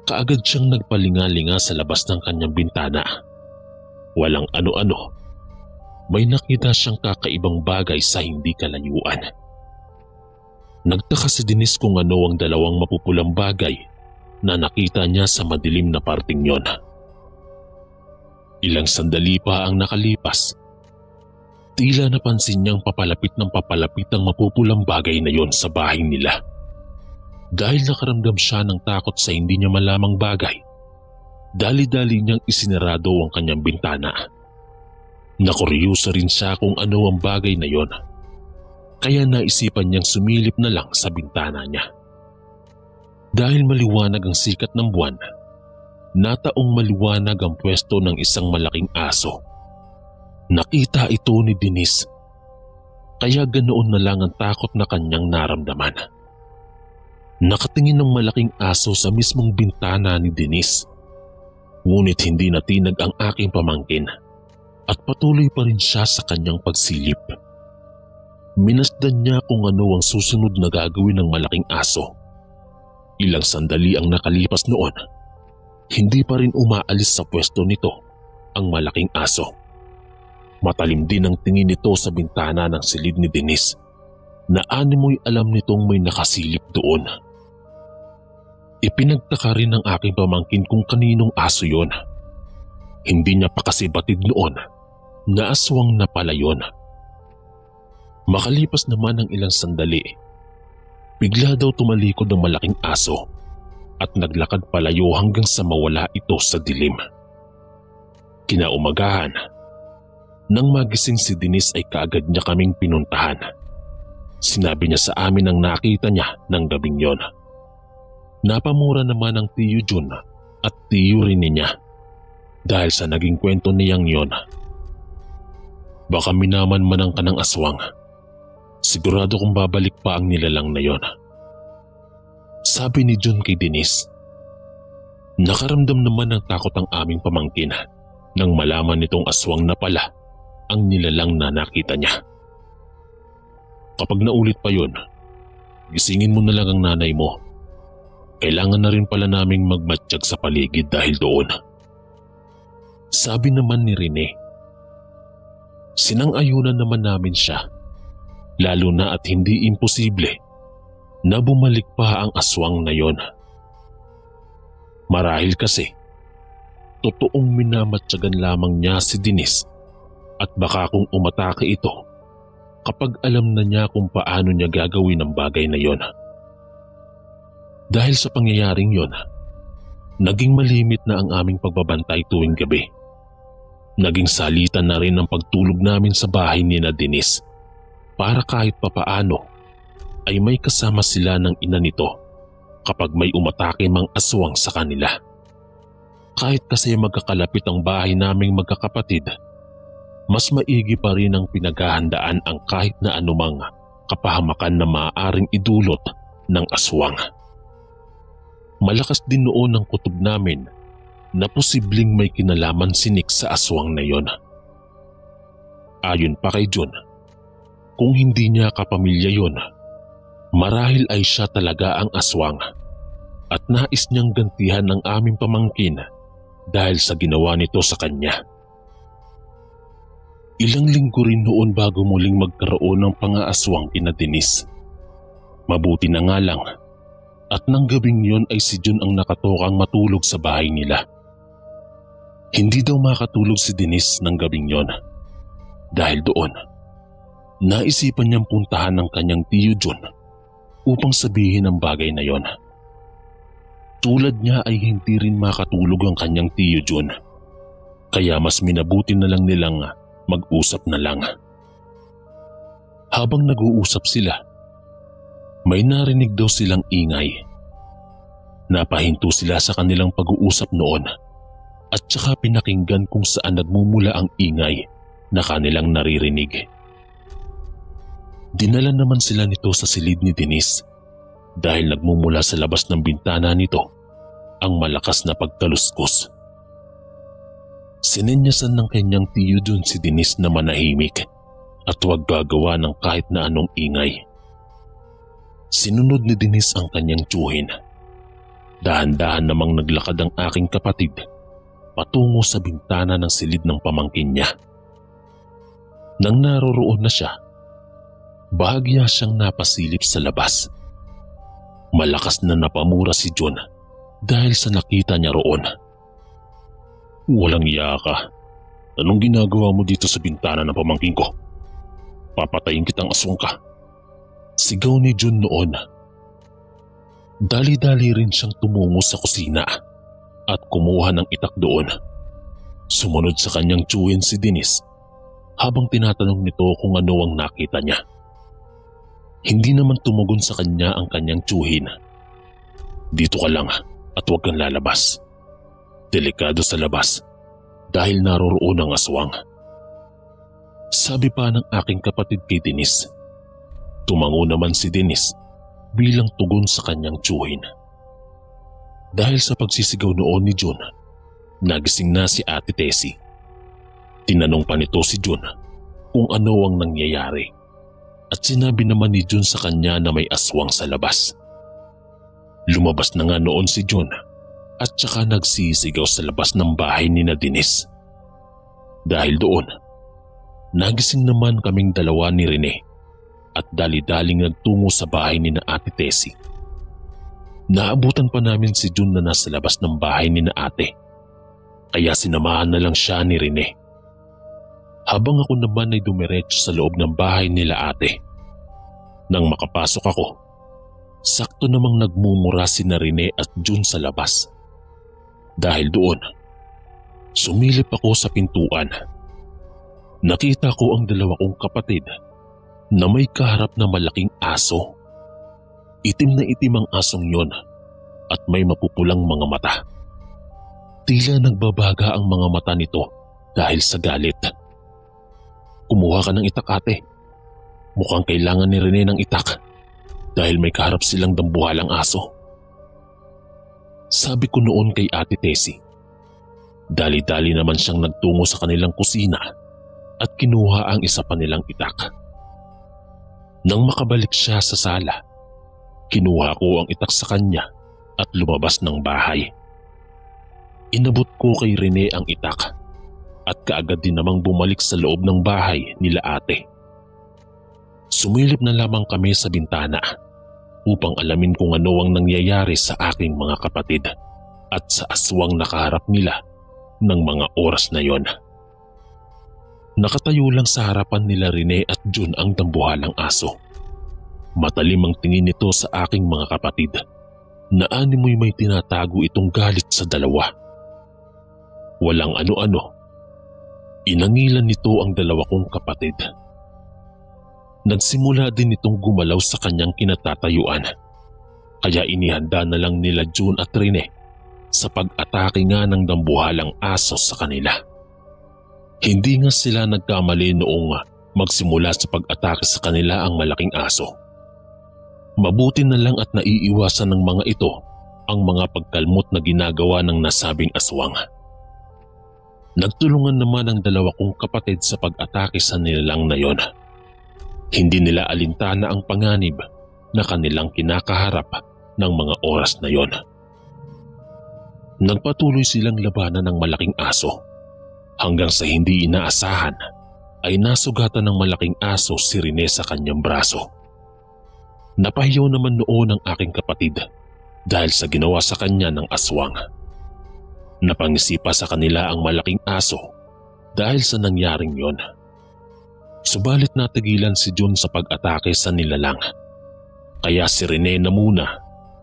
Kaagad siyang nagpalinga-linga sa labas ng kanyang bintana. Walang ano-ano, may nakita siyang kakaibang bagay sa hindi kalayuan. Nagtaka si Denise kung ano ang dalawang mapupulang bagay na nakita niya sa madilim na parting yon. Ilang sandali pa ang nakalipas. Tila napansin niyang papalapit ng papalapit ang mapupulang bagay na yon sa bahay nila. Dahil nakaramdam siya ng takot sa hindi niya malamang bagay, dali-dali niyang isinarado ang kanyang bintana. Nakuryoso rin siya kung ano ang bagay na yon, kaya naisipan niyang sumilip na lang sa bintana niya. Dahil maliwanag ang sikat ng buwan, nataong maliwanag ang pwesto ng isang malaking aso. Nakita ito ni Denise, kaya ganoon na lang ang takot na kanyang naramdaman. Nakatingin ng malaking aso sa mismong bintana ni Denise. Ngunit hindi natinag ang aking pamangkin at patuloy pa rin siya sa kanyang pagsilip. Minasdan niya kung ano ang susunod na gagawin ng malaking aso. Ilang sandali ang nakalipas noon, hindi pa rin umaalis sa pwesto nito ang malaking aso. Matalim din ang tingin nito sa bintana ng silid ni Denise na animoy alam nitong may nakasilip doon. Ipinagtaka rin ng aking pamangkin kung kaninong aso yon. Hindi niya pa kasi batid noon na aswang na pala yon. Makalipas naman ng ilang sandali, bigla daw tumalikod ang malaking aso at naglakad palayo hanggang sa mawala ito sa dilim. Kinaumagahan, nang magising si Denise ay kaagad niya kaming pinuntahan. Sinabi niya sa amin ang nakita niya ng gabing yon. Napamura naman ang tiyo Jun at tiyo Rene niya dahil sa naging kwento niyang yon. Baka minaman-manang ka ng aswang. Sigurado kung babalik pa ang nilalang na yon, sabi ni Jun kay Denise. Nakaramdam naman ng takot ang aming pamangkin nang malaman nitong aswang na pala ang nilalang na nakita niya. Kapag naulit pa yon, gisingin mo na lang ang nanay mo. Kailangan na rin pala naming magmatsyag sa paligid dahil doon, sabi naman ni Rene. Sinang-ayunan naman namin siya, lalo na at hindi imposible na bumalik pa ang aswang na yon. Marahil kasi, totoong minamatyagan lamang niya si Denise at baka kung umatake ito kapag alam na niya kung paano niya gagawin ang bagay na yon. Dahil sa pangyayaring yon, naging malimit na ang aming pagbabantay tuwing gabi. Naging salitan na rin ang pagtulog namin sa bahay ni na Denise para kahit papaano ay may kasama sila ng ina nito kapag may umatake mang aswang sa kanila. Kahit kasi magkakalapit ang bahay naming magkakapatid, mas maigi pa rin ang pinaghahandaan ang kahit na anumang kapahamakan na maaaring idulot ng aswang. Malakas din noon ang kutob namin na posibleng may kinalaman si Nick sa aswang na yon. Ayon pa kay Jun, kung hindi niya kapamilya yon, marahil ay siya talaga ang aswang at nais niyang gantihan ng aming pamangkin dahil sa ginawa nito sa kanya. Ilang linggo rin noon bago muling magkaroon ng pangaaswang ina Denise. Mabuti na nga lang at nang gabing yon ay si Jun ang nakatokang matulog sa bahay nila. Hindi daw makatulog si Denise ng gabing yon. Dahil doon, naisipan niyang puntahan ng kanyang tiyo Jun upang sabihin ang bagay na yon. Tulad niya ay hindi rin makatulog ang kanyang tiyo Jun, kaya mas minabuti na lang nilang mag-usap na lang. Habang nag-uusap sila, may narinig daw silang ingay. Napahinto sila sa kanilang pag-uusap noon at saka pinakinggan kung saan nagmumula ang ingay na kanilang naririnig. Dinala naman sila nito sa silid ni Denise dahil nagmumula sa labas ng bintana nito ang malakas na pagkaluskos. Sinenyasan ng kanyang tiyo Jun si Denise na manahimik at huwag gagawa ng kahit na anong ingay. Sinunod ni Denise ang kanyang tiyuhin. Dahan-dahan namang naglakad ang aking kapatid patungo sa bintana ng silid ng pamangkin niya. Nang naroroon na siya, bahagya siyang napasilip sa labas Malakas na napamura si John dahil sa nakita niya roon. Walang iya ka. Anong ginagawa mo dito sa bintana ng pamangkin ko? Papatayin kitang aswang ka. Sigaw ni John noon. Dali-dali rin siyang tumungo sa kusina at kumuha ng itak doon. Sumunod sa kanyang tiyuhin si Denise habang tinatanong nito kung ano ang nakita niya. Hindi naman tumugon sa kanya ang kanyang tiyuhin. Dito ka lang at huwag kang lalabas. Delikado sa labas dahil naroroon ang aswang. Sabi pa ng aking kapatid kay Denise. Tumango naman si Denise bilang tugon sa kanyang tiyuhin. Dahil sa pagsisigaw noon ni John, nagising na si Ate Tessie. Tinanong pa nito si John kung ano ang nangyayari at sinabi naman ni John sa kanya na may aswang sa labas. Lumabas na nga noon si John at saka nagsisigaw sa labas ng bahay ni Denise. Dahil doon, nagising naman kaming dalawa ni Rene at dali-daling nagtungo sa bahay ni Ate Tessie. Naabutan pa namin si John na nasa labas ng bahay ni Ate, kaya sinamahan na lang siya ni Rene. Habang ako naman ay dumiretso sa loob ng bahay nila Ate. Nang makapasok ako, sakto namang nagmumura si Rene at John sa labas. Dahil doon, sumilip ako sa pintuan. Nakita ko ang dalawa kong kapatid na may kaharap na malaking aso. Itim na itim ang asong yon at may mapupulang mga mata. Tila nagbabaga ang mga mata nito dahil sa galit. Kumuha ka ng itak, Ate. Mukhang kailangan ni Rene ng itak dahil may kaharap silang dambuhalang aso. Sabi ko noon kay Ate Tessie. Dali-dali naman siyang nagtungo sa kanilang kusina at kinuha ang isa pa nilang itak. Nang makabalik siya sa sala, kinuha ko ang itak sa kanya at lumabas ng bahay. Inabot ko kay Rene ang itak at kaagad din namang bumalik sa loob ng bahay nila Ate. Sumilip na lamang kami sa bintana upang alamin kung ano ang nangyayari sa aking mga kapatid at sa aswang nakaharap nila ng mga oras na yon. Nakatayo lang sa harapan nila Rene at John ang dambuhalang aso. Matalim ang tingin nito sa aking mga kapatid na animoy may tinatago itong galit sa dalawa. Walang ano-ano, inangilan nito ang dalawa kong kapatid. Nagsimula din itong gumalaw sa kanyang kinatatayuan, kaya inihanda na lang nila John at Rene sa pag-atake nga ng dambuhalang aso sa kanila. Hindi nga sila nagkamali noong magsimula sa pag-atake sa kanila ang malaking aso. Mabuti na lang at naiiwasan ng mga ito ang mga pagkalmot na ginagawa ng nasabing aswang. Nagtulungan naman ang dalawa kong kapatid sa pag-atake sa nilalang na yon. Hindi nila alintana ang panganib na kanilang kinakaharap ng mga oras na yon. Nagpatuloy silang labanan ng malaking aso hanggang sa hindi inaasahan ay nasugatan ng malaking aso si Rene sa kanyang braso. Napahiyaw naman noon ang aking kapatid dahil sa ginawa sa kanya ng aswang. Napangisipa sa kanila ang malaking aso dahil sa nangyaring yon. Subalit natigilan si John sa pag-atake sa nilalang, kaya si Rene na muna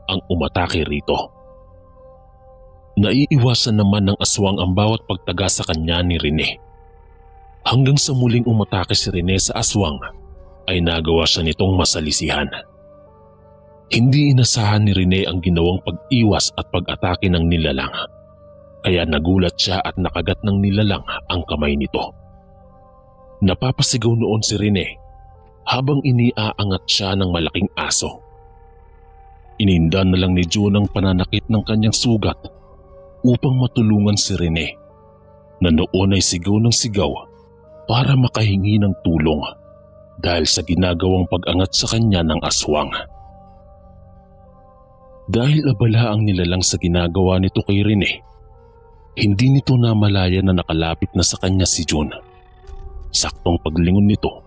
ang umatake rito. Naiiwasan naman ng aswang ang bawat pagtaga sa kanya ni Rene. Hanggang sa muling umatake si Rene sa aswang ay nagawa siya nitong masalisihan. Hindi inasahan ni Rene ang ginawang pag-iwas at pag-atake ng nilalang, kaya nagulat siya at nakagat ng nilalang ang kamay nito. Napapasigaw noon si Rene habang iniaangat siya ng malaking aso. Ininda na lang ni John ang pananakit ng kanyang sugat upang matulungan si Rene na noon ay sigaw ng sigaw para makahingi ng tulong dahil sa ginagawang pag-angat sa kanya ng aswang. Dahil abala ang nilalang sa ginagawa nito kay Rene, hindi nito namalaya na nakalapit na sa kanya si John. Saktong paglingon nito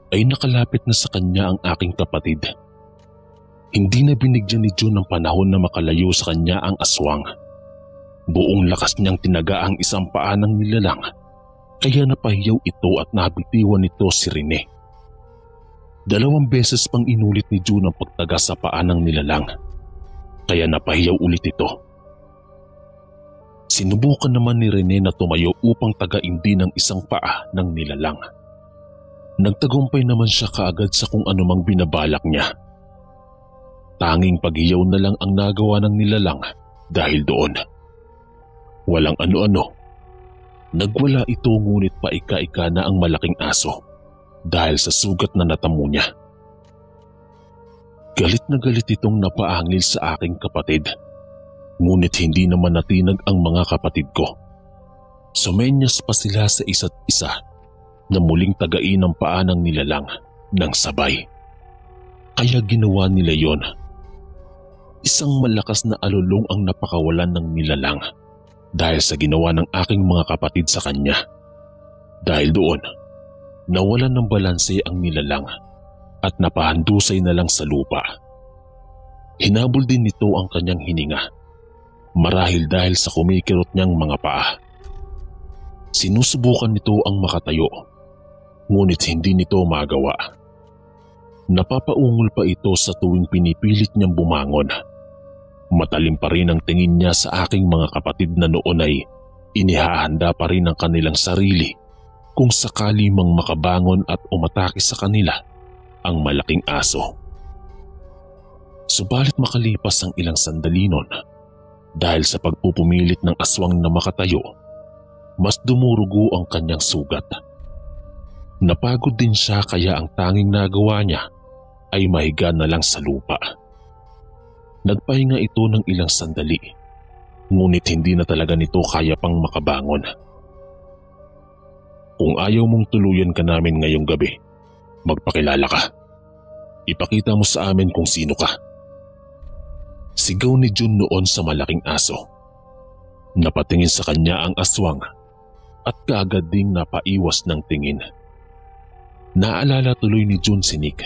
ay nakalapit na sa kanya ang aking kapatid. Hindi na binigyan ni June ng panahon na makalayo sa kanya ang aswang. Buong lakas niyang tinaga ang isang paa ng nilalang, kaya napahiyaw ito at nabitiwan nito si Rene. 2 beses pang inulit ni June ang pagtaga sa paa ng nilalang, kaya napahiyaw ulit ito. Sinubukan naman ni Rene na tumayo upang tagain din ang isang paa ng nilalang. Nagtagumpay naman siya kaagad sa kung anumang binabalak niya. Tanging paghiyaw na lang ang nagawa ng nilalang dahil doon. Walang ano-ano. Nagwala ito ngunit paika-ika na ang malaking aso dahil sa sugat na natamo niya. Galit na galit itong napaangil sa aking kapatid. Ngunit hindi naman natinag ang mga kapatid ko. Sumenyas pa sila sa isa't isa na muling tagain ang paa ng nilalang ng sabay. Kaya ginawa nila yon. Isang malakas na alulong ang napakawalan ng nilalang dahil sa ginawa ng aking mga kapatid sa kanya. Dahil doon, nawalan ng balanse ang nilalang at napahandusay na lang sa lupa. Hinabol din nito ang kanyang hininga, marahil dahil sa kumikirot niyang mga paa. Sinusubukan nito ang makatayo, ngunit hindi nito magawa. Napapaungol pa ito sa tuwing pinipilit niyang bumangon. Matalim pa rin ang tingin niya sa aking mga kapatid na noon ay inihahanda pa rin ang kanilang sarili kung sakali mang makabangon at umatake sa kanila ang malaking aso. Subalit makalipas ang ilang sandali nun, dahil sa pagpupumilit ng aswang na makatayo, mas dumurugo ang kanyang sugat. Napagod din siya kaya ang tanging nagawa niya ay mahiga na lang sa lupa. Nagpahinga ito ng ilang sandali, ngunit hindi na talaga nito kaya pang makabangon. Kung ayaw mong tuluyan ka namin ngayong gabi, magpakilala ka. Ipakita mo sa amin kung sino ka. Sigaw ni June noon sa malaking aso. Napatingin sa kanya ang aswang at kaagad ding napaiwas ng tingin. Naalala tuloy ni June si Nick,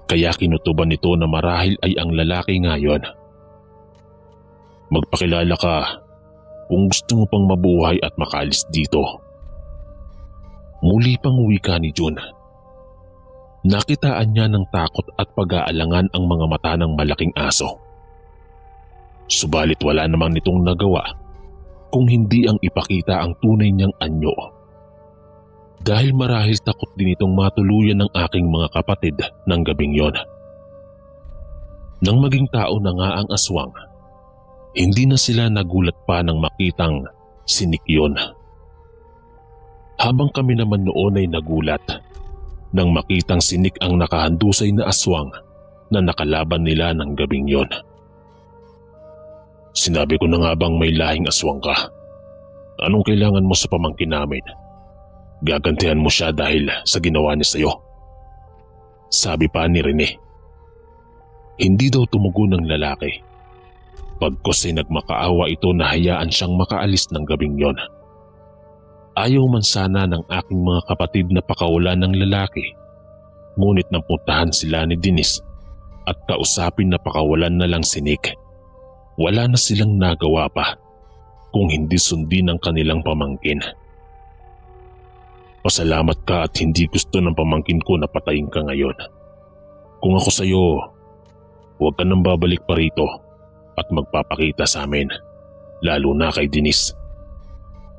kaya kinutuban nito na marahil ay ang lalaki ngayon. Magpakilala ka kung gusto mo pang mabuhay at makaalis dito. Muli pang wika ni June. Nakitaan niya ng takot at pag-aalangan ang mga mata ng malaking aso. Subalit wala namang nitong nagawa kung hindi ang ipakita ang tunay niyang anyo. Dahil marahil takot din itong matuluyan ng aking mga kapatid ng gabing yon. Nang maging tao na nga ang aswang, hindi na sila nagulat pa nang makitang si Nick yon. Habang kami naman noon ay nagulat nang makitang si Nick ang nakahandusay na aswang na nakalaban nila ng gabing yon. Sinabi ko na nga bang may lahing aswang ka? Anong kailangan mo sa pamangkin namin? Gagantihan mo siya dahil sa ginawa niya sa'yo. Sabi pa ni Rene. Hindi daw tumugon ng lalaki. Pagkos ay nagmakaawa ito na hayaan siyang makaalis ng gabing yon. Ayaw man sana ng aking mga kapatid na pakawalan ng lalaki, ngunit napuntahan sila ni Denise at kausapin na pakawalan na lang si Nick. Wala na silang nagawa pa kung hindi sundin ang kanilang pamangkin. Pasalamat ka at hindi gusto ng pamangkin ko na patayin ka ngayon. Kung ako sa'yo, huwag ka nang babalik pa rito at magpapakita sa amin, lalo na kay Denise.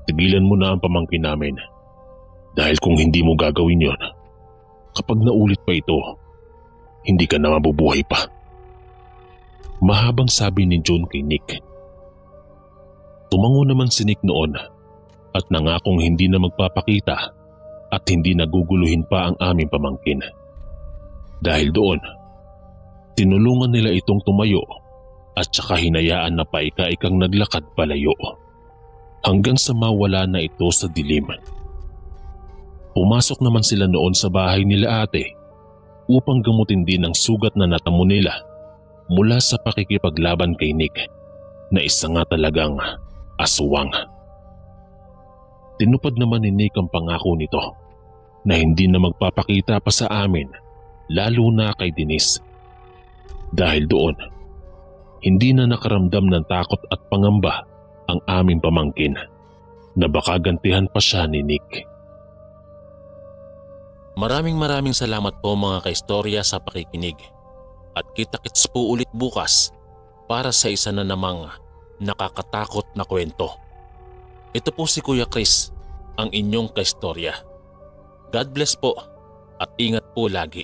Tigilan mo na ang pamangkin namin dahil kung hindi mo gagawin yon, kapag naulit pa ito, hindi ka na mabubuhay pa. Mahabang sabi ni John kay Nick. Tumango naman si Nick noon at nangakong hindi na magpapakita at hindi naguguluhin pa ang aming pamangkin. Dahil doon, tinulungan nila itong tumayo at saka hinayaan na paika-ikang naglakad palayo hanggang sa mawala na ito sa dilim. Pumasok naman sila noon sa bahay nila ate upang gamutin din ang sugat na natamo nila mula sa pakikipaglaban kay Nick na isa nga talagang aswang. Tinupad naman ni Nick ang pangako nito na hindi na magpapakita pa sa amin, lalo na kay Denise. Dahil doon, hindi na nakaramdam ng takot at pangamba ang aming pamangkin na baka gantihan pa siya ni Nick. Maraming salamat po mga kaistorya sa pakikinig. At kita-kits po ulit bukas para sa isa na namang nakakatakot na kwento. Ito po si Kuya Chris, ang inyong kaistorya. God bless po at ingat po lagi.